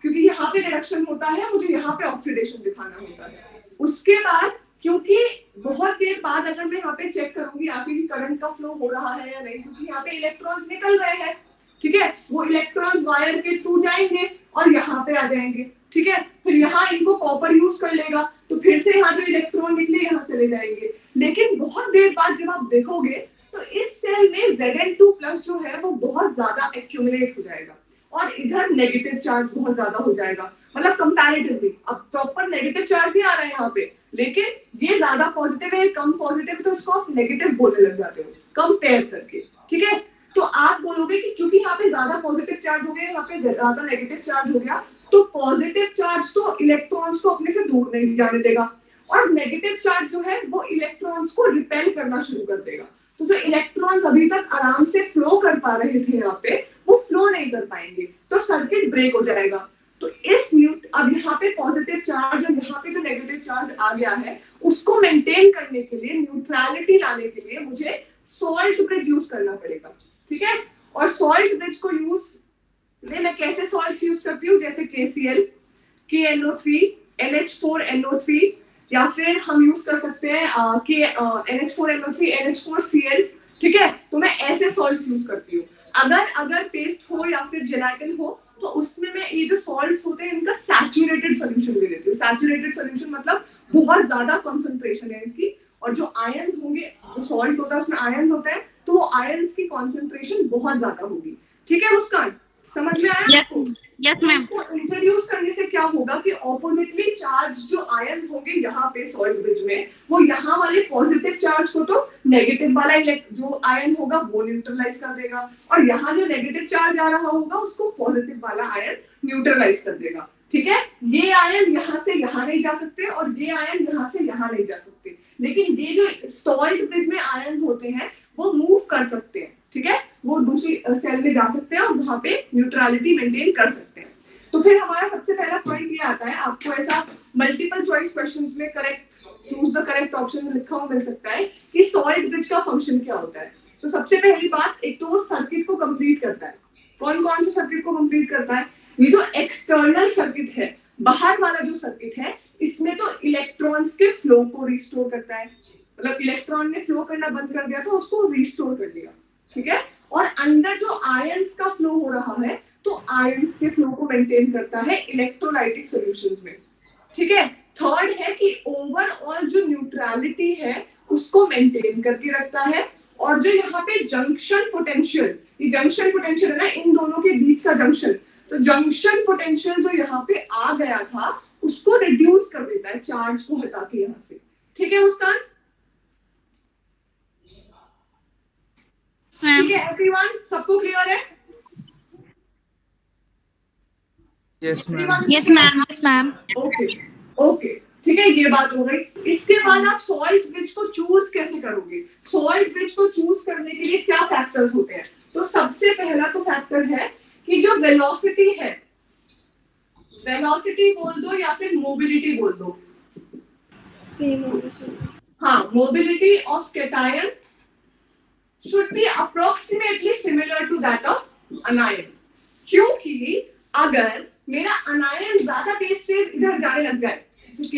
[SPEAKER 1] क्योंकि यहाँ पे रिडक्शन होता है, मुझे यहाँ पे ऑक्सीडेशन दिखाना होता है। उसके बाद क्योंकि बहुत देर बाद अगर मैं यहाँ पे चेक करूंगी आपकी करंट का फ्लो हो रहा है या नहीं, क्योंकि यहाँ पे इलेक्ट्रॉन्स निकल रहे हैं, ठीक है, वो इलेक्ट्रॉन्स वायर के थ्रू जाएंगे और यहाँ पे आ जाएंगे। ठीक है, फिर यहाँ इनको कॉपर यूज कर लेगा तो फिर से यहाँ जो इलेक्ट्रॉन निकले यहाँ चले जाएंगे। लेकिन बहुत देर बाद जब आप देखोगे तो इस सेल में Zn2+ जो है वो बहुत ज्यादा एक्यूमुलेट हो जाएगा और इधर नेगेटिव चार्ज बहुत ज्यादा हो जाएगा, मतलब कंपैरेटिवली। अब प्रॉपर नेगेटिव चार्ज नहीं आ रहा है यहाँ पे, लेकिन ये ज्यादा पॉजिटिव है, कम पॉजिटिव, तो उसको आप नेगेटिव बोलने लग जाते हो कंपेयर करके। ठीक है, तो आप बोलोगे कि क्योंकि यहाँ पे ज्यादा पॉजिटिव चार्ज हो गया, यहाँ पे ज्यादा नेगेटिव चार्ज हो गया, तो पॉजिटिव चार्ज तो इलेक्ट्रॉन्स को अपने से दूर नहीं जाने देगा और नेगेटिव चार्ज जो है वो इलेक्ट्रॉन्स को रिपेल करना शुरू कर देगा। तो जो इलेक्ट्रॉन्स अभी तक आराम से फ्लो कर पा रहे थे यहाँ पे, वो फ्लो नहीं कर पाएंगे, तो सर्किट ब्रेक हो जाएगा। तो इस अब यहाँ पे पॉजिटिव चार्ज और यहाँ पे जो नेगेटिव चार्ज आ गया है उसको मेंटेन करने के लिए, न्यूट्रलिटी लाने के लिए मुझे सॉल्ट ब्रिज यूज करना पड़ेगा। ठीक है, और सॉल्ट ब्रिज को यूज मैं कैसे सॉल्ट यूज करती हूँ, जैसे KCl, KNO3, NH4NO3, या फिर हम यूज कर सकते हैं NH4NO3, NH4Cl। ठीक है, तो मैं ऐसे सॉल्ट यूज करती हूँ। अगर पेस्ट हो या फिर जेलाटिन हो तो उसमें मैं ये जो सॉल्ट्स होते हैं इनका सैचुरेटेड सॉल्यूशन ले लेती हूँ। सैचुरेटेड सॉल्यूशन मतलब बहुत ज्यादा कंसंट्रेशन है इनकी, और जो आयंस होंगे, जो सॉल्ट होता है उसमें आयंस होते हैं, तो वो आयंस की कंसंट्रेशन बहुत ज्यादा होगी। ठीक है मुस्कान, समझ में आया?
[SPEAKER 8] Yes ma'am.
[SPEAKER 1] इसको इंट्रोड्यूस करने से क्या होगा कि ऑपोजिटली चार्ज जो आयंस होंगे यहाँ पे सॉल्ट ब्रिज में, वो यहाँ वाले पॉजिटिव चार्ज को तो नेगेटिव वाला जो आयन होगा वो न्यूट्रलाइज कर देगा, और यहाँ जो नेगेटिव चार्ज आ रहा होगा उसको पॉजिटिव वाला आयन न्यूट्रलाइज कर देगा। ठीक है, ये आयन यहाँ से यहाँ नहीं जा सकते और ये आयन यहाँ से यहाँ नहीं जा सकते, लेकिन ये जो सॉल्ट ब्रिज में आयंस होते हैं वो मूव कर सकते हैं। ठीक है, वो दूसरी सेल में जा सकते हैं और वहां पे न्यूट्रलिटी मेंटेन कर सकते हैं। तो फिर हमारा सबसे पहला पॉइंट ये आता है, आपको ऐसा मल्टीपल चॉइस क्वेश्चंस में correct choose the correct option में लिखा हुआ मिल सकता है कि सॉल्ट ब्रिज का फंक्शन क्या होता है। तो सबसे पहली बात, एक तो वो सर्किट को कंप्लीट करता है। कौन कौन से सर्किट को कंप्लीट करता है? ये जो एक्सटर्नल सर्किट है, बाहर वाला जो सर्किट है, इसमें तो इलेक्ट्रॉन्स के फ्लो को रिस्टोर करता है, मतलब इलेक्ट्रॉन ने फ्लो करना बंद कर दिया तो उसको रिस्टोर कर दिया। ठीक है, और अंदर जो आयंस का फ्लो हो रहा है तो आयंस के फ्लो को मेंटेन करता है इलेक्ट्रोलाइटिक सॉल्यूशंस में। ठीक है, थर्ड है कि ओवरऑल जो न्यूट्रलिटी है उसको मेंटेन करके रखता है, और जो यहाँ पे जंक्शन पोटेंशियल, ये जंक्शन पोटेंशियल है ना इन दोनों के बीच का जंक्शन, तो जंक्शन पोटेंशियल जो यहाँ पे आ गया था उसको रिड्यूस कर देता है चार्ज को हटा के यहाँ से। ठीक है मुस्कान? ठीक है एवरीवन, सबको क्लियर है?
[SPEAKER 6] Yes ma'am.
[SPEAKER 2] Yes ma'am, yes ma'am.
[SPEAKER 1] Okay, ठीक है, ये बात हो गई। इसके बाद आप सॉल्ट ब्रिज को चूज कैसे करोगे? सॉल्ट ब्रिज को चूज करने के लिए क्या फैक्टर्स होते हैं? तो सबसे पहला तो फैक्टर है कि जो वेलोसिटी है, वेलोसिटी बोल दो या फिर मोबिलिटी बोल दो,
[SPEAKER 4] सेम होना चाहिए।
[SPEAKER 1] हाँ, mobility of cation should be approximately similar to that of anion। क्योंकि अगर मेरा अनायन ज्यादा तेज इधर जाने लग जाए, K+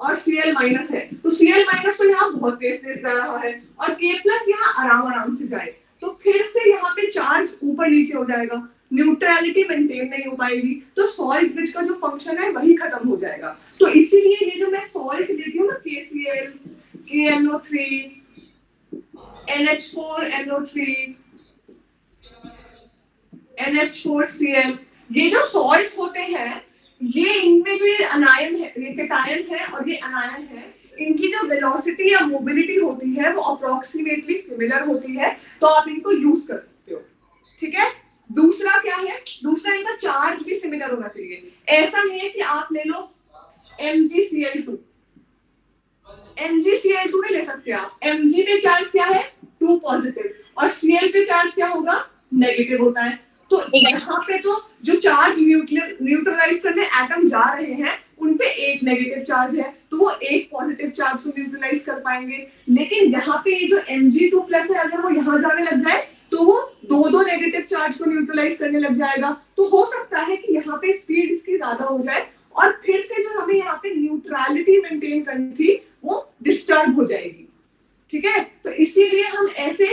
[SPEAKER 1] और Cl- है, तो Cl- तो यहाँ बहुत तेज जा रहा है और K+ यहाँ आराम से जाए, तो फिर से यहाँ पे चार्ज ऊपर नीचे हो जाएगा, न्यूट्रलिटी मेंटेन नहीं हो पाएगी, तो सॉल्ट ब्रिज का जो फंक्शन है वही खत्म हो जाएगा। तो इसीलिए ये जो मैं सॉल्ट लेती हूँ ना, KCl, KNO3, NH4NO3, NH4Cl, ये जो सॉल्ट्स होते हैं ये इनमें जो ये अनायन है, ये कैटायन है और ये अनायन है, इनकी जो वेलोसिटी या मोबिलिटी होती है वो अप्रोक्सीमेटली सिमिलर होती है, तो आप इनको यूज कर सकते हो। ठीक है। दूसरा क्या है, दूसरा इनका चार्ज भी सिमिलर होना चाहिए। ऐसा नहीं है कि आप ले लो MgCl2, MgCl2 नहीं ले सकते आप। Mg पे चार्ज क्या है 2 पॉजिटिव और Cl पे चार्ज क्या होगा नेगेटिव होता है। तो यहाँ पे तो जो चार्ज न्यूट्रलाइज करने एटम जा रहे हैं उन पे एक नेगेटिव चार्ज है, तो वो एक पॉजिटिव चार्ज को न्यूट्रलाइज कर पाएंगे। लेकिन यहाँ पे ये जो Mg2+ है, अगर वो यहाँ जाने लग जाए तो वो दो नेगेटिव चार्ज को न्यूट्रलाइज करने लग जाएगा। तो हो सकता है कि यहाँ पे स्पीड इसकी ज्यादा हो जाए और फिर से जो हमें यहाँ पे न्यूट्रलिटी मेंटेन करनी थी वो डिस्टर्ब हो जाएगी। ठीक है। तो इसीलिए हम ऐसे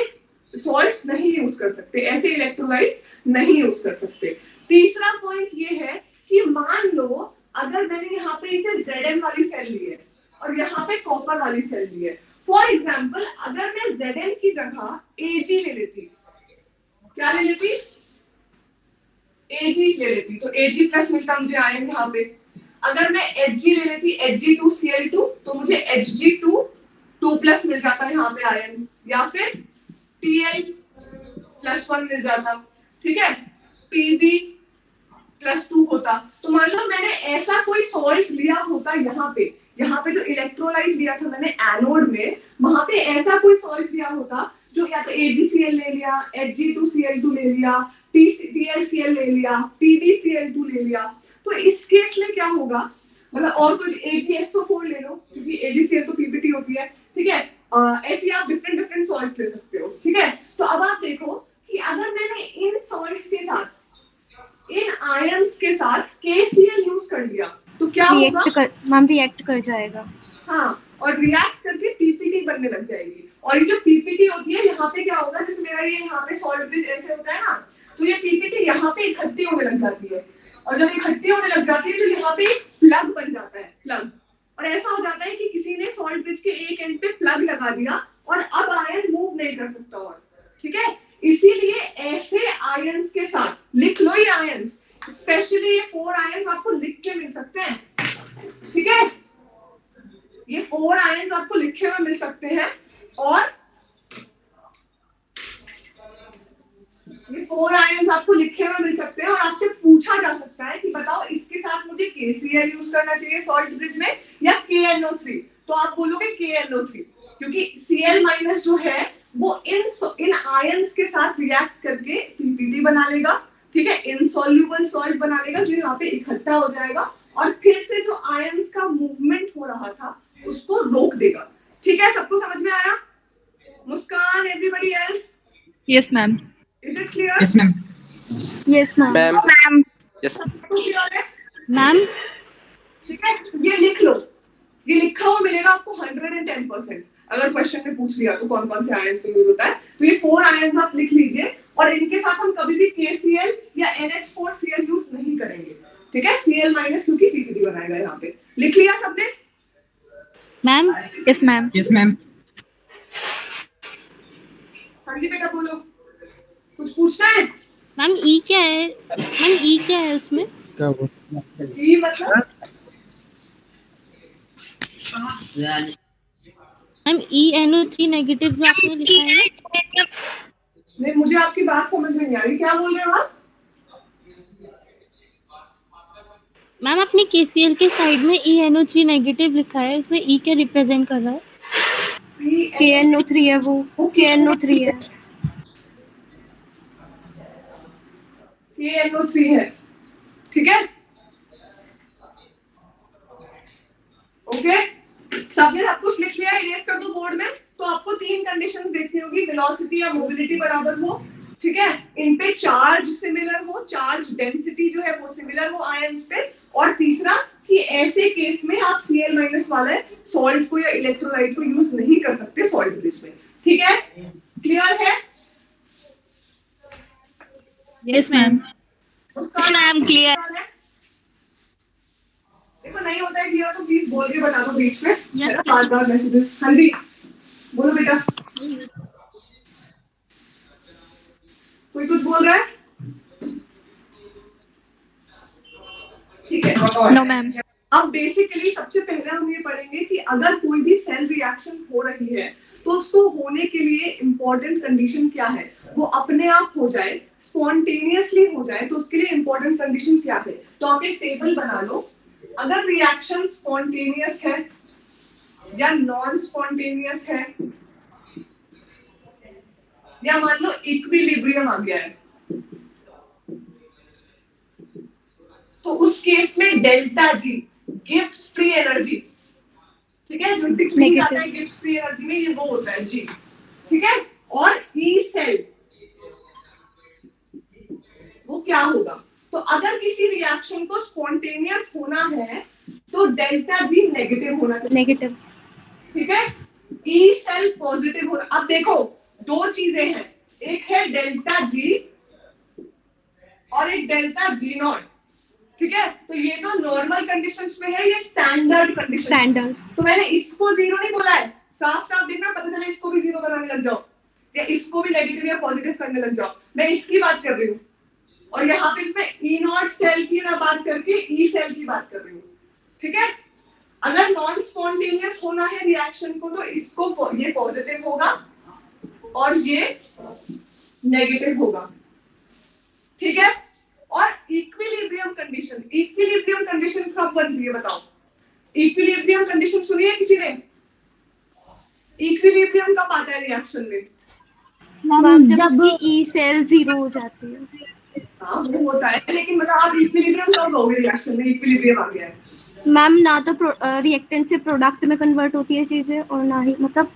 [SPEAKER 1] सॉल्ट्स नहीं यूज कर सकते, ऐसे इलेक्ट्रोलाइट्स नहीं यूज कर सकते। तीसरा पॉइंट ये है कि मान लो अगर मैंने यहाँ पे इसे Zn वाली सेल ली है और यहाँ पे कॉपर वाली सेल ली है। फॉर एग्जाम्पल अगर मैं Zn की जगह Ag ले लेती, क्या ले लेती Ag ले लेती, तो Ag+ मिलता मुझे आयन यहाँ पे। अगर मैं Hg ले लेती Hg2Cl2 तो मुझे Hg2 मिल जाता है यहाँ पे आयन, या फिर Tl+1 मिल जाता। ठीक है। Pb+2 होता। तो मान लो मैंने ऐसा कोई सॉल्ट लिया होता यहाँ पे जो इलेक्ट्रोलाइट लिया था मैंने एनोड में, वहां पे ऐसा कोई सॉल्ट लिया होता जो या तो AgCl ले लिया, Hg2Cl2 ले लिया, TlCl ले लिया, PbCl2 ले लिया। तो इस केस में क्या होगा, मतलब और कोई AgSO4 ले लो क्योंकि AgCl तो PBT होती है। ठीक है। ऐसे आप डिफरेंट सॉल्ट ले सकते हो। ठीक है। तो अब आप देखो कि अगर मैंने इन सॉल्ट्स के साथ, इन आयंस के साथ KCl यूज कर लिया तो क्या होगा,
[SPEAKER 4] रिएक्ट कर जाएगा।
[SPEAKER 1] हाँ, और रिएक्ट करके PPT बनने लग जाएगी। और ये जो PPT होती है यहाँ पे क्या होगा, जैसे मेरा ये यहाँ पे सॉल्ट ब्रिज ऐसे होता है ना, तो ये PPT यहाँ पे इकट्ठी होने लग जाती है, और जब इकट्ठी होने लग जाती है तो यहाँ पे प्लग बन जाता है, प्लग। और ऐसा हो जाता है कि किसी ने सॉल्ट ब्रिज के एक एंड पे प्लग लगा दिया और अब आयन मूव नहीं कर सकता और। ठीक है। इसीलिए ऐसे आयंस के साथ लिख लो, ये आयंस स्पेशली ये 4 आयंस आपको लिख के मिल सकते हैं। ठीक है। ये 4 आयंस आपको लिखे हुए मिल सकते हैं और ये 4 आयंस आपको लिखे हुए मिल सकते हैं और आपसे पूछा जा सकता है कि बताओ इसके साथ मुझे KCl यूज करना चाहिए सॉल्ट ब्रिज में या KNO3। तो आप बोलोगे KNO3 क्योंकि Cl- जो है वो इन आयंस के साथ रिएक्ट करके PPT बना लेगा। ठीक है। इनसॉल्यूबल सॉल्ट बना लेगा जो यहाँ पे इकट्ठा हो जाएगा और फिर से जो आयंस का मूवमेंट हो रहा था उसको रोक देगा। ठीक है। सबको समझ में आया? Muskan, everybody else?
[SPEAKER 3] Yes ma'am.
[SPEAKER 1] Is it clear?
[SPEAKER 5] Yes ma'am.
[SPEAKER 4] Yes ma'am.
[SPEAKER 7] Ma'am yes
[SPEAKER 3] ma'am
[SPEAKER 1] ठीक है। ये लिख लो, ये लिखा हुआ मिलेगा आपको 110%। अगर क्वेश्चन में पूछ लिया तो कौन कौन से आयंस पे यूज होता है, तो ये 4 आयंस आप लिख लीजिए और इनके साथ हम कभी भी KCl या NH4Cl यूज नहीं करेंगे। ठीक है। Cl- क्योंकि PPT बनाएगा यहाँ पे। लिख लिया सबने?
[SPEAKER 3] Ma'am. Yes ma'am.
[SPEAKER 5] Yes ma'am.
[SPEAKER 1] हाँ जी बेटा बोलो, कुछ पूछना है?
[SPEAKER 3] मैम ई क्या है? मैम ई क्या है उसमें?
[SPEAKER 6] क्या वो
[SPEAKER 1] ये मतलब
[SPEAKER 3] मैम ENO3 नेगेटिव जो आपने लिखा है ना?
[SPEAKER 1] नहीं, मुझे आपकी बात समझ में नहीं आ रही, क्या बोल रहे हो आप?
[SPEAKER 3] मैम अपने KCl के साइड में ENO3 नेगेटिव लिखा है, उसमें ई क्या रिप्रेजेंट कर रहा है?
[SPEAKER 4] KNO3 है वो, KNO3 है।
[SPEAKER 1] KNO3 है। ठीक है। ओके। सबने सब कुछ लिख लिया, इरेज कर दो बोर्ड में। तो आपको 3 कंडीशन देखनी होगी, वेलोसिटी या मोबिलिटी बराबर हो। ठीक है। इन पे चार्ज सिमिलर हो, चार्ज डेंसिटी जो है वो सिमिलर हो आयंस पे, और तीसरा कि ऐसे केस में आप Cl- वाले सॉल्ट को या इलेक्ट्रोलाइट को यूज नहीं कर सकते सॉल्ट ब्रिज में। ठीक है। क्लियर है?
[SPEAKER 3] Yes ma'am.
[SPEAKER 2] Ma'am clear.
[SPEAKER 1] देखो नहीं होता है क्लियर तो प्लीज बोल के बता दो बीच में।
[SPEAKER 3] Yes,
[SPEAKER 1] बार मैसेजेस। हाँ जी बोलो बेटा। कोई कुछ बोल रहा है? ठीक है?
[SPEAKER 2] No ma'am.
[SPEAKER 1] अब बेसिकली सबसे पहले हम ये पढ़ेंगे कि अगर कोई भी सेल रिएक्शन हो रही है तो उसको होने के लिए इंपॉर्टेंट कंडीशन क्या है, वो अपने आप हो जाए, स्पॉन्टेनियसली हो जाए, तो उसके लिए इंपॉर्टेंट कंडीशन क्या है। तो आप एक टेबल बना लो, अगर रिएक्शन स्पॉन्टेनियस है या नॉन स्पॉन्टेनियस है, या मान लो इक्विलिब्रियम आ गया है, तो उस केस में delta G Gibbs free energy, ठीक है, जो दिखने आता है गिब्स फ्री एनर्जी में, ये वो होता है जी, ठीक है। और ई सेल वो क्या होगा, तो अगर किसी रिएक्शन को स्पॉन्टेनियस होना है तो डेल्टा जी नेगेटिव होना चाहिए,
[SPEAKER 4] नेगेटिव,
[SPEAKER 1] ठीक है। ई सेल पॉजिटिव होना। अब देखो दो चीजें हैं, एक है डेल्टा जी और एक डेल्टा जी नॉट, ठीक है। तो ये तो नॉर्मल कंडीशंस में है, ये स्टैंडर्ड कंडीशन,
[SPEAKER 4] स्टैंडर्ड।
[SPEAKER 1] तो मैंने इसको जीरो नहीं बोला है, साफ साफ देखना, पता चले इसको भी जीरो बनाने लग जाओ या इसको भी नेगेटिव या पॉजिटिव करने लग जाओ, मैं इसकी बात कर रही हूँ। और यहाँ पे मैं ई नॉट सेल की ना बात करके ई सेल की बात कर रही हूँ, ठीक है। अगर नॉन स्पॉन्टेनियस होना है रिएक्शन को तो इसको ये पॉजिटिव होगा और ये नेगेटिव होगा, ठीक है। और इक्विलिब्रियम कंडीशन, इक्विलिब्रियम कंडीशन कब बनती है बताओ? इक्विलिब्रियम कंडीशन सुनी है किसी ने? इक्विलिब्रियम कब आता है रिएक्शन में?
[SPEAKER 4] मैम जब उसकी ई सेल जीरो हो जाती है।
[SPEAKER 1] हाँ वो होता है, लेकिन मतलब आप इक्विलिब्रियम कब लोगे रिएक्शन में? इक्विलिब्रियम आ गया है
[SPEAKER 4] मैम, ना तो रिएक्टेंट से प्रोडक्ट में कन्वर्ट होती है चीजें और ना ही मतलब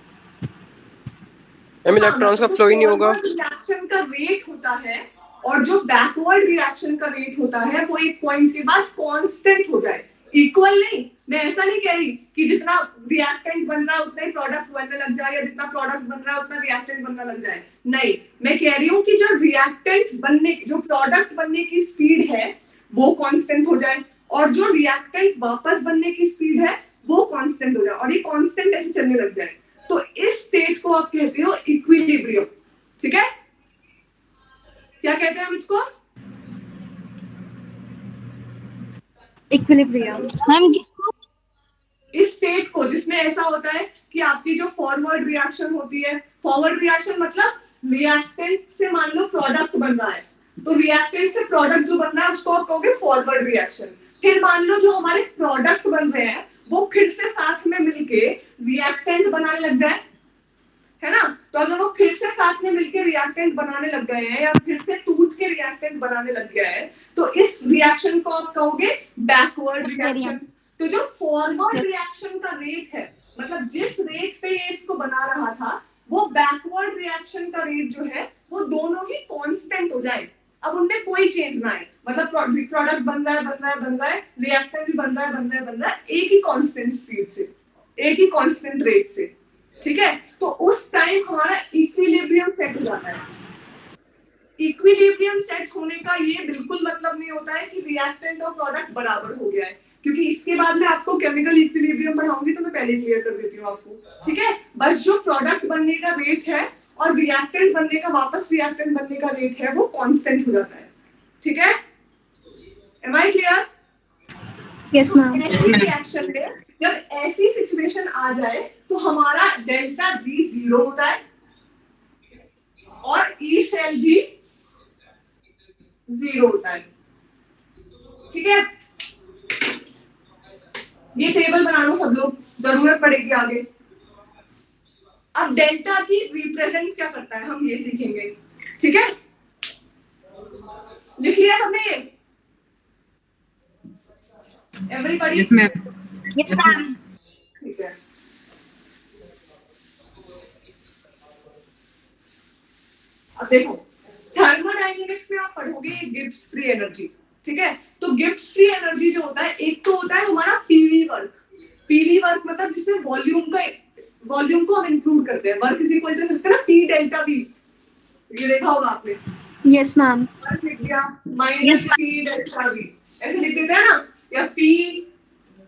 [SPEAKER 7] इलेक्ट्रॉन्स का फ्लो ही नहीं होगा।
[SPEAKER 1] रिएक्शन का रेट होता है और जो बैकवर्ड रिएक्शन का रेट होता है वो एक पॉइंट के बाद कांस्टेंट हो जाए, इक्वल नहीं। मैं ऐसा नहीं कह रही कि जितना रिएक्टेंट बन रहा है उतना ही प्रोडक्ट बनने लग जाए या जितना प्रोडक्ट बन रहा है उतना रिएक्टेंट बनने लग जाए, नहीं। मैं कह रही हूँ कि जो रिएक्टेंट बनने, जो प्रोडक्ट बनने की स्पीड है वो कांस्टेंट हो जाए और जो रिएक्टेंट वापस बनने की स्पीड है वो कांस्टेंट हो जाए और ये कांस्टेंट ऐसे चलने लग जाए, तो इस स्टेट को आप कहते हो इक्विलिब्रियम, ठीक है। क्या कहते हैं हम इसको?
[SPEAKER 4] इक्विलिब्रियम।
[SPEAKER 2] मैम किसको?
[SPEAKER 1] इस स्टेट को जिसमें ऐसा होता है कि आपकी जो फॉरवर्ड रिएक्शन होती है, फॉरवर्ड रिएक्शन मतलब रिएक्टेंट से मान लो प्रोडक्ट बन रहा है, तो रिएक्टेंट से प्रोडक्ट जो बन रहा है उसको आप कहोगे फॉरवर्ड रिएक्शन। फिर मान लो जो हमारे प्रोडक्ट बन रहे हैं वो फिर से साथ में मिलके रिएक्टेंट बनाने लग जाए, है ना। तो अगर वो फिर से साथ में मिलके रिएक्टेंट बनाने लग गए हैं या फिर से टूट के रिएक्टेंट बनाने लग गया है तो इस रिएक्शन को आप कहोगे बैकवर्ड रिएक्शन। तो जो फॉरवर्ड रिएक्शन का रेट है, मतलब जिस रेट पे ये इसको बना रहा था, वो बैकवर्ड रिएक्शन का रेट जो है वो दोनों ही कांस्टेंट हो जाए, अब उनमें कोई चेंज ना आए, मतलब प्रोडक्ट बन रहा है, रिएक्टेंट भी बन रहा है एक ही कांस्टेंट स्पीड से, एक ही कांस्टेंट रेट से, ठीक है। तो उस टाइम हमारा इक्विलिब्रियम सेट हो जाता है। इक्विलिब्रियम सेट होने का ये बिल्कुल मतलब नहीं होता है कि रिएक्टेंट और प्रोडक्ट बराबर हो गया है, क्योंकि इसके बाद मैं आपको केमिकल इक्विलिब्रियम पढ़ाऊंगी तो मैं पहले क्लियर कर देती हूँ आपको, ठीक है। बस जो प्रोडक्ट बनने का रेट है और रिएक्टेंट बनने का, वापस रिएक्टेंट बनने का रेट है वो कांस्टेंट हो जाता है, ठीक है। Am I clear?
[SPEAKER 4] Yes ma'am.
[SPEAKER 1] Reaction में जब ऐसी सिचुएशन आ जाए तो हमारा डेल्टा जी जीरो होता है और ई सेल भी जीरो होता है, ठीक है। ये टेबल बना लो सब लोग, जरूरत पड़ेगी आगे। अब डेल्टा जी रिप्रेजेंट क्या करता है हम ये सीखेंगे, ठीक है। लिख लिया सबने ये? Everybody?
[SPEAKER 5] Yes ma'am.
[SPEAKER 2] Yes ma'am.
[SPEAKER 1] ठीक है। अब देखो थर्मोडायनेमिक्स में आप पढ़ोगे गिब्स फ्री एनर्जी, ठीक है। तो गिब्स फ्री एनर्जी जो होता है, एक तो होता है हमारा पीवी वर्क। पीवी वर्क मतलब जिसमें वॉल्यूम को हम इंक्लूड करते हैं, वर्क इज इक्वल टू लिखते हैं ना पी डेल्टा वी, ये देखा होगा आपने।
[SPEAKER 4] Yes ma'am.
[SPEAKER 1] वर्क लिख दिया माइनस पी डेल्टा वी, ऐसे लिख देते हैं ना, या पी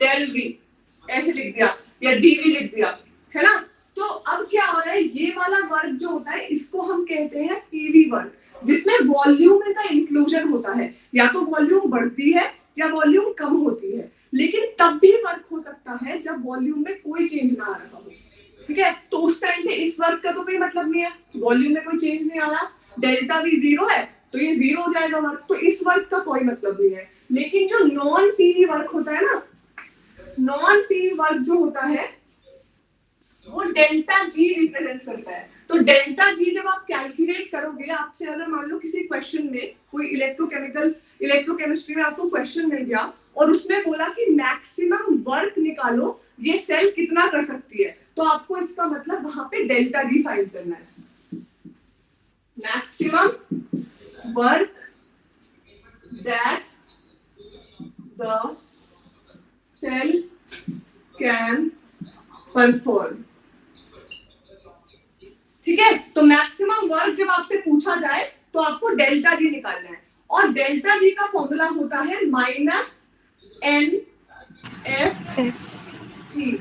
[SPEAKER 1] डेल वी ऐसे लिख दिया, या डीवी लिख दिया, है ना। तो अब क्या हो रहा है, ये वाला वर्क जो होता है इसको हम कहते हैं पीवी वर्क, जिसमें वॉल्यूम का इंक्लूजन होता है। या तो वॉल्यूम बढ़ती है या वॉल्यूम कम होती है, लेकिन तब भी वर्क हो सकता है जब वॉल्यूम में कोई चेंज ना आ रहा हो, ठीक है। तो उस टाइम पे इस वर्क का तो कोई मतलब नहीं है, वॉल्यूम में कोई चेंज नहीं आ रहा, डेल्टा भी 0 है तो ये 0 हो जाएगा वर्क, तो इस वर्क का कोई मतलब नहीं है। लेकिन जो नॉन पीवी वर्क होता है ना, नॉन पीवी वर्क जो होता है वो डेल्टा जी रिप्रेजेंट करता है। तो डेल्टा जी जब आप कैलकुलेट करोगे, आपसे अगर मान लो किसी क्वेश्चन में कोई इलेक्ट्रोकेमिस्ट्री में आपको क्वेश्चन मिल गया और उसमें बोला कि मैक्सिमम वर्क निकालो, ये सेल कितना कर सकती है, तो आपको इसका मतलब वहां पे डेल्टा जी फाइंड करना है। Maximum work that the cell can perform, ठीक है। तो मैक्सिमम वर्क जब आपसे पूछा जाए तो आपको डेल्टा जी निकालना है, और डेल्टा जी का फॉर्मूला होता है माइनस एन एफ ई,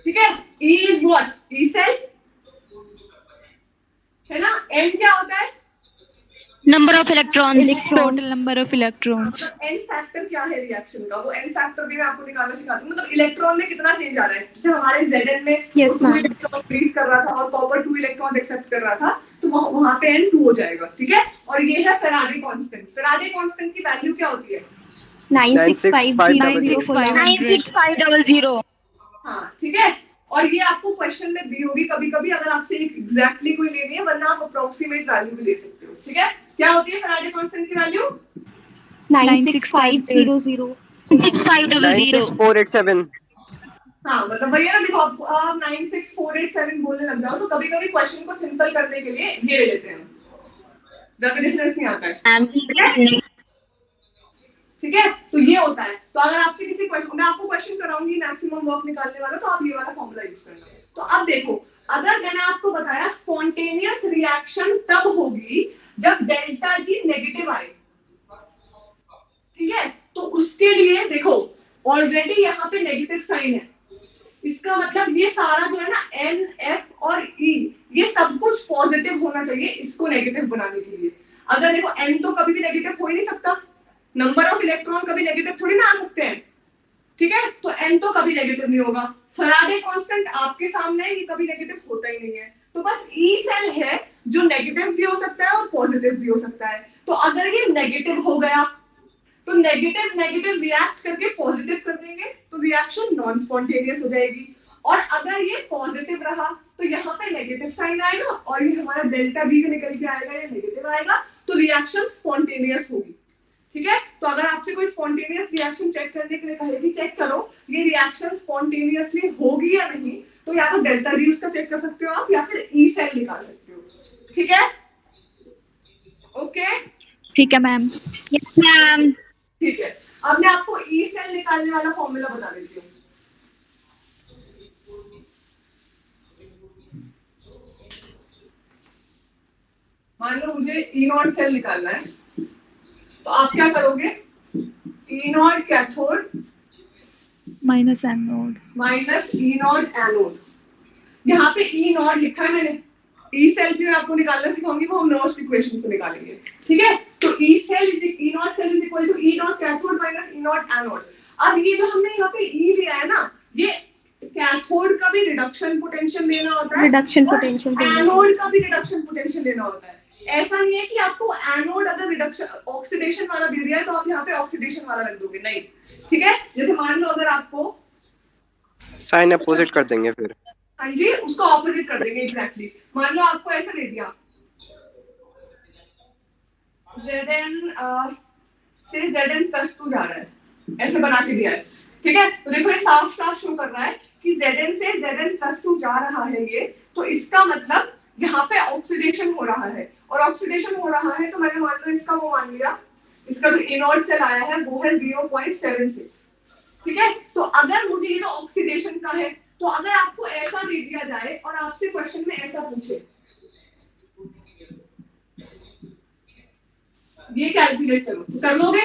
[SPEAKER 1] ठीक है। E is what, E cell है ना, एन क्या होता है,
[SPEAKER 2] number of electrons,
[SPEAKER 3] total number of electrons.
[SPEAKER 1] N factor क्या है रिएक्शन का, वो एन फैक्टर भी मैं आपको निकालना सिखाती हूँ। मतलब इलेक्ट्रॉन में कितना चेंज आ रहा है, जैसे हमारे Zn में
[SPEAKER 4] Yes,
[SPEAKER 1] 2
[SPEAKER 4] ma'am.
[SPEAKER 1] इलेक्ट्रॉन रिलीज कर रहा था और कॉपर 2 इलेक्ट्रॉन एक्सेप्ट कर रहा था, तो वहां पे n 2 हो जाएगा, ठीक है। और ये है फेराडे कांस्टेंट। फेराडे कांस्टेंट की वैल्यू क्या होती है,
[SPEAKER 4] 96500 कोलॉम्ब।
[SPEAKER 2] 96500।
[SPEAKER 1] हाँ ठीक है। और ये आपको क्वेश्चन में दी होगी कभी कभी, अगर आपसे एग्जैक्टली कोई लेनी है, वरना आप अप्रोक्सीमेट वैल्यू भी ले सकते हो, ठीक है। क्या होती है फेराडे कांस्टेंट की वैल्यू,
[SPEAKER 4] 96500।
[SPEAKER 2] 6500।
[SPEAKER 7] 96487।
[SPEAKER 1] हाँ मतलब वही है ना, देखो आप 96487 बोलने लग जाओ तो कभी कभी क्वेश्चन को सिंपल करने के लिए ये ले लेते हैं, ज्यादा डिफरेंस नहीं आता है, ठीक है। तो ये होता है। तो अगर आपसे किसी क्वेश्चन, मैं आपको क्वेश्चन कराऊंगी मैक्सिमम वर्क निकालने वाला, तो आप ये वाला फॉर्मूला यूज करना। तो अब देखो, अगर मैंने आपको बताया स्पॉन्टेनियस रिएक्शन तब होगी जब डेल्टा जी नेगेटिव आए, ठीक है। तो उसके लिए देखो ऑलरेडी यहाँ पे नेगेटिव साइन है, इसका मतलब ये सारा जो है ना एन एफ और ई, ये सब कुछ पॉजिटिव होना चाहिए इसको नेगेटिव बनाने के लिए। अगर देखो एन तो कभी भी नेगेटिव हो ही नहीं सकता, नंबर ऑफ इलेक्ट्रॉन कभी नेगेटिव थोड़ी ना आ सकते हैं, ठीक है। तो एन तो कभी नेगेटिव नहीं होगा। फैराडे कांस्टेंट आपके सामने है, ये कभी नेगेटिव होता ही नहीं है। तो बस ई सेल है जो नेगेटिव भी हो सकता है और पॉजिटिव भी हो सकता है। तो अगर ये नेगेटिव हो गया तो नेगेटिव नेगेटिव रिएक्ट करके पॉजिटिव कर देंगे, तो रिएक्शन नॉन स्पॉन्टेनियस हो जाएगी। और अगर ये पॉजिटिव रहा तो यहाँ पे नेगेटिव साइन आएगा और ये हमारा डेल्टा जी से निकल के आएगा, ये नेगेटिव आएगा, तो रिएक्शन स्पॉन्टेनियस होगी, ठीक है। तो अगर आपसे कोई स्पॉन्टेनियस रिएक्शन चेक करने के लिए कहेगी चेक करो ये रिएक्शन स्पॉन्टेनियसली होगी या नहीं, तो या तो डेल्टा जी उसका चेक कर सकते हो आप, या फिर ई सेल निकाल सकते हो, ठीक है। ओके
[SPEAKER 3] ठीक है मैम।
[SPEAKER 2] मैम
[SPEAKER 1] ठीक है। अब मैं आपको ई सेल निकालने वाला फॉर्मूला बता देती हूँ। मान लो मुझे ई नॉट सेल निकालना है, तो आप क्या करोगे, E naught cathode
[SPEAKER 3] minus anode
[SPEAKER 1] minus E naught anode. यहाँ पे ई नॉट लिखा है मैंने, ई सेल भी मैं आपको निकालना सिखाऊंगी, वो हम नॉट इक्वेशन से निकालेंगे, ठीक है। तो E cell is E naught cell is equal to E naught cathode minus E naught anode. अब ये जो हमने यहाँ पे ई लिया है ना, ये कैथोड का भी रिडक्शन पोटेंशियल लेना होता है,
[SPEAKER 4] रिडक्शन पोटेंशियल
[SPEAKER 1] एनोड का भी रिडक्शन पोटेंशियल लेना होता है। ऐसा नहीं है कि आपको एनोड अगर रिडक्शन ऑक्सीडेशन वाला दे दिया है तो आप यहाँ पे ऑक्सीडेशन वाला रख दोगे, नहीं, ठीक है। जैसे मान लो अगर आपको
[SPEAKER 7] साइन अपोजिट कर देंगे फिर,
[SPEAKER 1] हाँ जी उसको ऑपोजिट कर देंगे, एग्जैक्टली। मान लो आपको ऐसा दे दिया Zn से Zn+2 जा रहा है, ऐसे बना के दिया है, ठीक है। तो देखो ये साफ साफ शो कर रहा है कि Zn से Zn+2 जा रहा है ये, तो इसका मतलब यहाँ पे ऑक्सीडेशन हो रहा है, और ऑक्सीडेशन हो रहा है तो मैंने मान लो इसका वो मान लिया, इसका जो इनॉट सेल आया है वो है 0.76, ठीक है। तो अगर मुझे ये तो ऑक्सीडेशन का है, तो अगर आपको ऐसा दे दिया जाए और आपसे क्वेश्चन में ऐसा पूछे, ये कैलकुलेट करो, तो कर लोगे,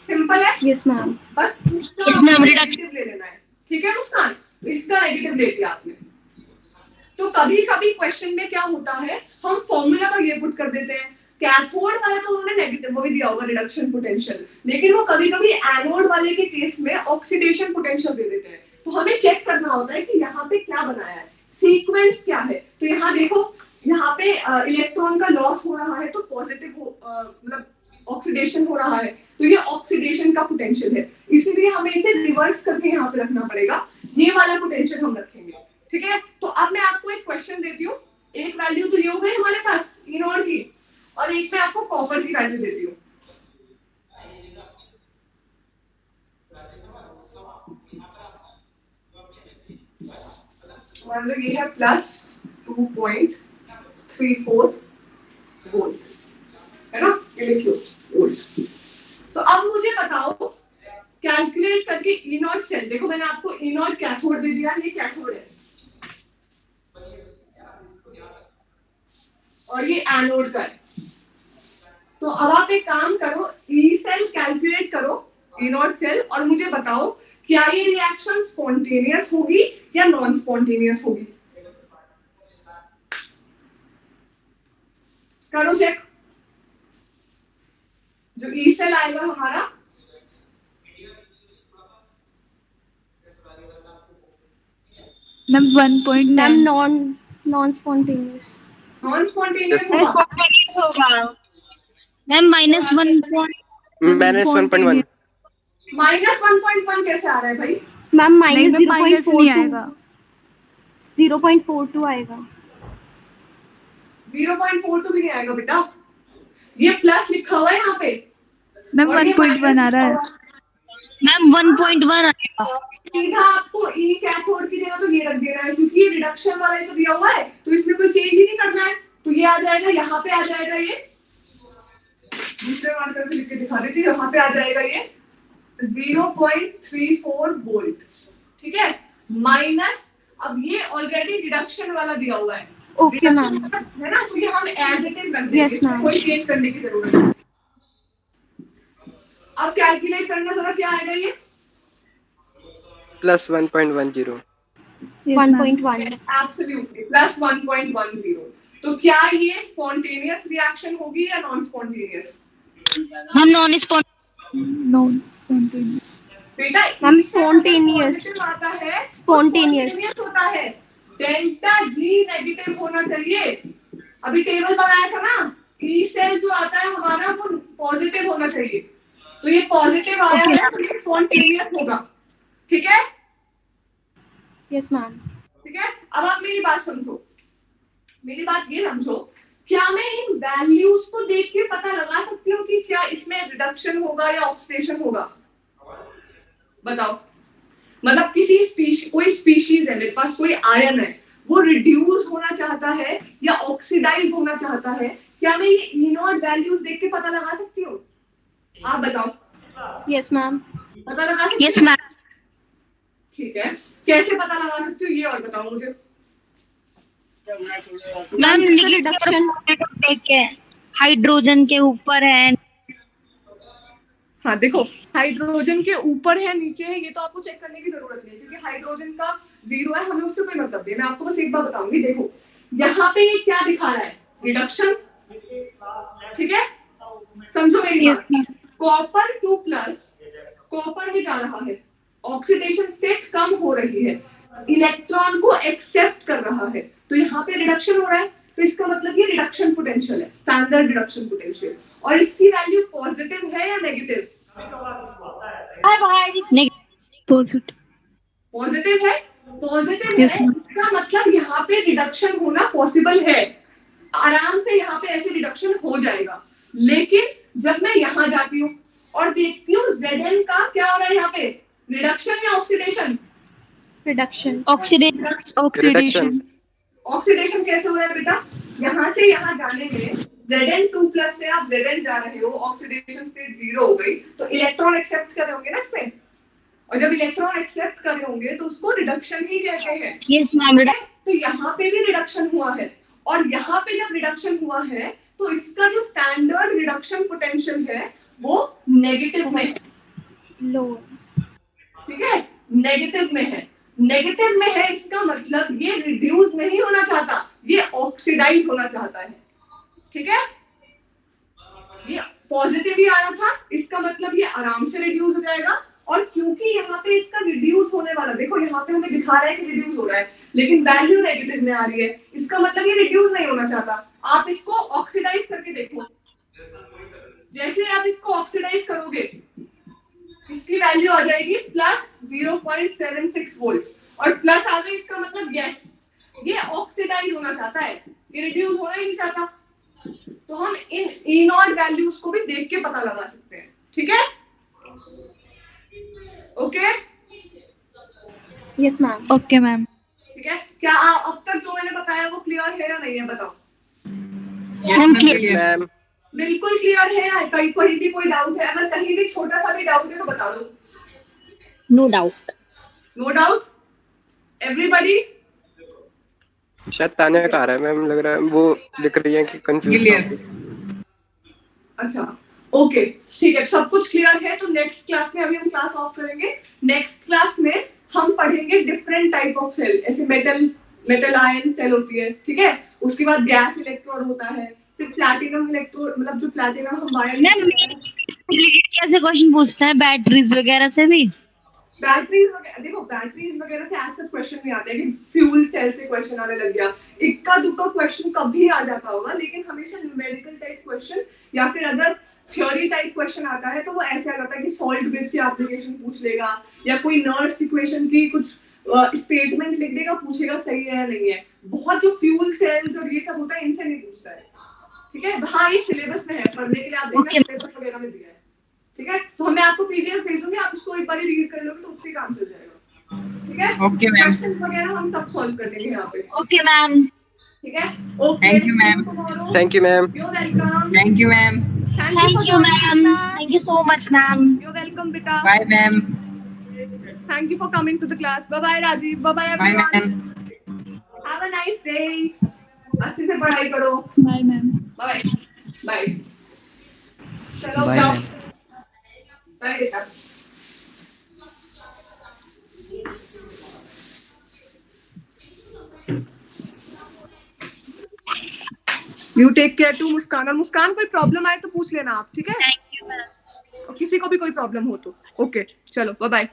[SPEAKER 1] सिंपल है।
[SPEAKER 4] Yes ma'am.
[SPEAKER 1] बस
[SPEAKER 2] इसमें हम
[SPEAKER 1] नेगेटिव ले लेना है, ठीक है मुस्कान, इसका नेगेटिव ले लिया आपने। तो कभी कभी क्वेश्चन में क्या होता है, हम फॉर्मूला तो ये पुट कर देते हैं, कैथोड वाले तो उन्होंने नेगेटिव वही दिया होगा रिडक्शन पोटेंशियल, लेकिन वो कभी कभी एनोड वाले के केस में ऑक्सीडेशन पोटेंशियल दे देते हैं। तो हमें चेक करना होता है कि यहाँ पे क्या बनाया है, सीक्वेंस क्या है। तो यहाँ देखो, यहाँ पे इलेक्ट्रॉन का लॉस हो रहा है तो पॉजिटिव मतलब ऑक्सीडेशन हो रहा है, तो ये ऑक्सीडेशन का पोटेंशियल है, इसीलिए हमें इसे रिवर्स करके यहाँ पे रखना पड़ेगा, ये वाला पोटेंशियल हम रखेंगे। ठीक है, तो अब मैं आपको एक क्वेश्चन देती हूँ, एक वैल्यू तो ये हो गई हमारे पास ई नॉट की, और एक मैं आपको कॉपर की वैल्यू देती हूँ। मान लो ये है +2.34 वोल्ट, है ना, ये लिखियो वोल्ट। तो अब मुझे बताओ कैलकुलेट करके ई नॉट सेल, देखो मैंने आपको ई नॉट कैथोड दे दिया, ये कैथोड है और ये एनोड का है। तो अब आप एक काम करो, ई सेल कैलकुलेट करो, ई नॉट सेल, और मुझे बताओ क्या ये रिएक्शन स्पॉन्टेनियस होगी या नॉन स्पॉन्टेनियस होगी। करो चेक। जो ई सेल आएगा हमारा,
[SPEAKER 3] ma'am 1.9
[SPEAKER 4] ma'am non spontaneous
[SPEAKER 1] non spontaneous
[SPEAKER 7] Yes,
[SPEAKER 1] होगा।
[SPEAKER 2] स्पॉन्टेनियस होगा मैम -1.1
[SPEAKER 7] -1.1
[SPEAKER 1] -1.1 कैसे आ रहा है भाई?
[SPEAKER 4] मैम माइनस
[SPEAKER 3] नहीं, माइनस नहीं आएगा।
[SPEAKER 4] 0.42 आएगा।
[SPEAKER 1] 0.42 भी नहीं आएगा बेटा, ये प्लस लिखा हुआ है यहाँ पे,
[SPEAKER 3] मैम
[SPEAKER 1] और ये
[SPEAKER 3] 1.1
[SPEAKER 1] माइनस
[SPEAKER 3] आ रहा है।
[SPEAKER 1] लिखा हुआ है।
[SPEAKER 2] मैम 1.1 आएगा।
[SPEAKER 1] सीधा आपको ई कैथोड की जगह तो ये रख देना है, क्योंकि रिडक्शन वाला ही तो दिया हुआ है, तो इसमें कोई चेंज ही नहीं करना है, तो ये आ जाएगा, यहाँ पे आ जाएगा, ये दूसरे मार्कर से लिख के दिखा देती हूँ, यहाँ पे आ जाएगा ये 0.34 वोल्ट। ठीक है, माइनस, अब ये ऑलरेडी रिडक्शन वाला दिया हुआ है,
[SPEAKER 4] ओके मैम।
[SPEAKER 1] है ना, तो ये हम एज इट इज रख देंगे,
[SPEAKER 4] Yes, ma'am.
[SPEAKER 1] कोई चेंज करने की जरूरत नहीं। अब कैलकुलेट करना जरा, क्या आएगा ये
[SPEAKER 7] +1.10
[SPEAKER 4] 1.1
[SPEAKER 1] एब्सोल्युटली +1.10। तो क्या ये स्पॉन्टेनियस रिएक्शन होगी या नॉन स्पॉन्टेनियस?
[SPEAKER 2] हम नॉन
[SPEAKER 3] स्पॉन्टेनियस
[SPEAKER 1] बेटा
[SPEAKER 4] मैम
[SPEAKER 1] इससे
[SPEAKER 4] spontaneous.
[SPEAKER 1] positive आता है,
[SPEAKER 4] Spontaneous.
[SPEAKER 1] spontaneous होता है, डेल्टा जी नेगेटिव होना चाहिए। अभी टेबल बनाया था ना, ई सेल जो आता है हमारा वो पॉजिटिव होना चाहिए, तो ये पॉजिटिव आया है, तो ये स्पॉन्टेनियस होगा। ठीक है,
[SPEAKER 4] यस मैम।
[SPEAKER 1] ठीक है, अब आप मेरी बात समझो, मेरी बात ये समझो, क्या मैं इन वैल्यूज को देख के पता लगा सकती हूँ कि क्या इसमें रिडक्शन होगा या ऑक्सीडेशन होगा? बताओ, मतलब कोई स्पीशीज है मेरे पास, कोई आयन है, वो रिड्यूस होना चाहता है या ऑक्सीडाइज होना चाहता है, क्या मैं ये ई नॉट वैल्यूज देख के पता लगा सकती हूँ? आप बताओ।
[SPEAKER 4] Yes ma'am.
[SPEAKER 1] पता लगा सकती
[SPEAKER 2] यस
[SPEAKER 1] हूँ?
[SPEAKER 2] मैम।
[SPEAKER 1] ठीक है, कैसे पता लगा सकती हूँ ये और बताओ मुझे।
[SPEAKER 2] मैम
[SPEAKER 4] रिडक्शन
[SPEAKER 2] हाइड्रोजन के ऊपर है।
[SPEAKER 1] हाँ देखो, हाइड्रोजन के ऊपर है नीचे है, ये तो आपको चेक करने की जरूरत नहीं है, क्योंकि हाइड्रोजन का 0 है, हमें उससे कोई मतलब नहीं। मैं आपको बस एक बार बताऊंगी, देखो यहाँ पे ये क्या दिखा रहा है, रिडक्शन। ठीक है, समझो मेरी बात, कॉपर 2+, कॉपर में जा रहा है, ऑक्सीडेशन स्टेट कम हो रही है, इलेक्ट्रॉन को एक्सेप्ट कर रहा है, तो यहाँ पे रिडक्शन हो रहा है, तो इसका मतलब ये रिडक्शन पोटेंशियल है, स्टैंडर्ड रिडक्शन पोटेंशियल, और इसकी वैल्यू पॉजिटिव है या नेगेटिव? पॉजिटिव है, पॉजिटिव है, इसका मतलब यहाँ पे रिडक्शन होना पॉसिबल है, आराम से यहाँ पे ऐसे रिडक्शन हो जाएगा। लेकिन जब मैं यहाँ जाती हूँ और देखती हूँ Zn का क्या हो रहा है, यहाँ पे रिडक्शन या ऑक्सीडेशन?
[SPEAKER 4] रिडक्शन।
[SPEAKER 3] ऑक्सीडेशन।
[SPEAKER 1] ऑक्सीडेशन कैसे हो रहा है बेटा? यहाँ से यहाँ जाने में Zn2+ से आप Zn जा रहे हो, ऑक्सीडेशन स्टेट 0 हो गई, तो इलेक्ट्रॉन एक्सेप्ट कर रहे होंगे ना इसमें, और जब इलेक्ट्रॉन एक्सेप्ट कर रहे होंगे तो उसको रिडक्शन ही कहते हैं।
[SPEAKER 2] Yes ma'am.
[SPEAKER 1] तो यहाँ पे भी रिडक्शन हुआ है, और यहाँ पे जब रिडक्शन हुआ है तो इसका जो स्टैंडर्ड रिडक्शन पोटेंशियल है वो नेगेटिव में है।
[SPEAKER 4] लो।
[SPEAKER 1] ठीक है, नेगेटिव में है, नेगेटिव में है, इसका मतलब ये रिड्यूस नहीं होना चाहता, ये ऑक्सीडाइज होना चाहता है। ठीक है, पॉजिटिव ही आया था, इसका मतलब ये आराम से रिड्यूस हो जाएगा। और क्योंकि यहाँ पे इसका रिड्यूस होने वाला, देखो यहाँ पे हमें दिखा रहा है कि रिड्यूस हो रहा है, लेकिन वैल्यू नेगेटिव में आ रही है, इसका मतलब ये रिड्यूस नहीं होना चाहता। आप इसको ऑक्सीडाइज करके देखो, जैसे आप इसको ऑक्सीडाइज करोगे इसकी वैल्यू आ जाएगी प्लस 0.76 वोल्ट, और प्लस आ गई, इसका मतलब यस ये ऑक्सीडाइज होना चाहता है, ये रिड्यूस होना ही नहीं चाहता। तो हम इन ई नॉट वैल्यूज को भी देख के पता लगा सकते हैं, ठीक है? Okay
[SPEAKER 4] yes ma'am.
[SPEAKER 3] Okay ma'am.
[SPEAKER 1] ठीक है, क्या अब तक जो मैंने बताया वो क्लियर है या नहीं है, बताओ।
[SPEAKER 7] Yes, ma'am.
[SPEAKER 1] बिल्कुल क्लियर है या कहीं भी कोई डाउट है? अगर कहीं भी छोटा सा भी डाउट है तो बता दो।
[SPEAKER 3] No doubt.
[SPEAKER 1] No doubt everybody?
[SPEAKER 7] शायद तान्या का आ रहा है मैम, लग रहा है वो लिख रही है कि कंफ्यूज।
[SPEAKER 5] क्लियर।
[SPEAKER 1] अच्छा ओके ठीक है, सब कुछ क्लियर है। तो नेक्स्ट क्लास में, अभी हम क्लास ऑफ करेंगे, नेक्स्ट क्लास में हम पढ़ेंगे डिफरेंट टाइप ऑफ सेल। ऐसे मेटल आयन सेल होती है, ठीक है, उसके बाद गैस इलेक्ट्रोड होता है, फिर प्लैटिनम इलेक्ट्रोड, मतलब जो प्लैटिनम हम वायर
[SPEAKER 2] कैसे क्वेश्चन पूछते हैं बैटरीज वगैरह से भी?
[SPEAKER 1] बैटरीज वगैरह, देखो बैटरीज वगैरह से ऐसा क्वेश्चन नहीं आते कि फ्यूल सेल से क्वेश्चन आने लग गया, इक्का दुक्का क्वेश्चन कभी आ जाता होगा, लेकिन हमेशा न्यूमेरिकल टाइप क्वेश्चन या फिर अगर थ्योरी टाइप क्वेश्चन आता है तो वो ऐसे आ जाता है कि सॉल्ट ब्रिज की एप्लीकेशन पूछ लेगा, या कोई नर्स इक्वेशन की कुछ स्टेटमेंट लिख देगा, पूछेगा सही है या नहीं है। बहुत जो फ्यूल सेल्स और ये सब होता है इनसे नहीं पूछता है, ठीक है? हाँ ये सिलेबस में है, पढ़ने के लिए आप देखना सिलेबस वगैरह में दिया है, ठीक है? तो मैं आपको पीडीएफ भेज दूंगी, आप उसको एक बार रीड कर लोगे तो उससे काम चल जाएगा, ठीक है?
[SPEAKER 5] Okay ma'am.
[SPEAKER 1] क्वेश्चंस वगैरह हम सब सॉल्व कर देंगे यहाँ पे,
[SPEAKER 2] ओके मैम।
[SPEAKER 1] ठीक है? Okay
[SPEAKER 5] Thank you, ma'am.
[SPEAKER 7] Thank you, ma'am.
[SPEAKER 1] You're welcome.
[SPEAKER 5] Thank you ma'am.
[SPEAKER 1] Thank you for
[SPEAKER 2] thank you
[SPEAKER 1] joining
[SPEAKER 2] ma'am,
[SPEAKER 1] class.
[SPEAKER 2] Thank you so much ma'am.
[SPEAKER 1] You're welcome, beta.
[SPEAKER 5] Bye ma'am.
[SPEAKER 1] Thank you for coming to the class. Bye bye Rajiv. Bye bye
[SPEAKER 5] bye
[SPEAKER 1] everyone.
[SPEAKER 5] Ma'am.
[SPEAKER 1] Have a nice day. अच्छे से पढ़ाई करो।
[SPEAKER 3] Bye ma'am.
[SPEAKER 1] Bye. Bye. चलो
[SPEAKER 6] Bye,
[SPEAKER 1] जाओ।
[SPEAKER 6] ma'am.
[SPEAKER 1] Bye बेटा। You take care too मुस्कान, और मुस्कान कोई problem आए तो पूछ लेना आप, ठीक है?
[SPEAKER 2] Thank you ma'am.
[SPEAKER 1] और किसी को भी कोई प्रॉब्लम हो तो ओके, चलो बाय बाय।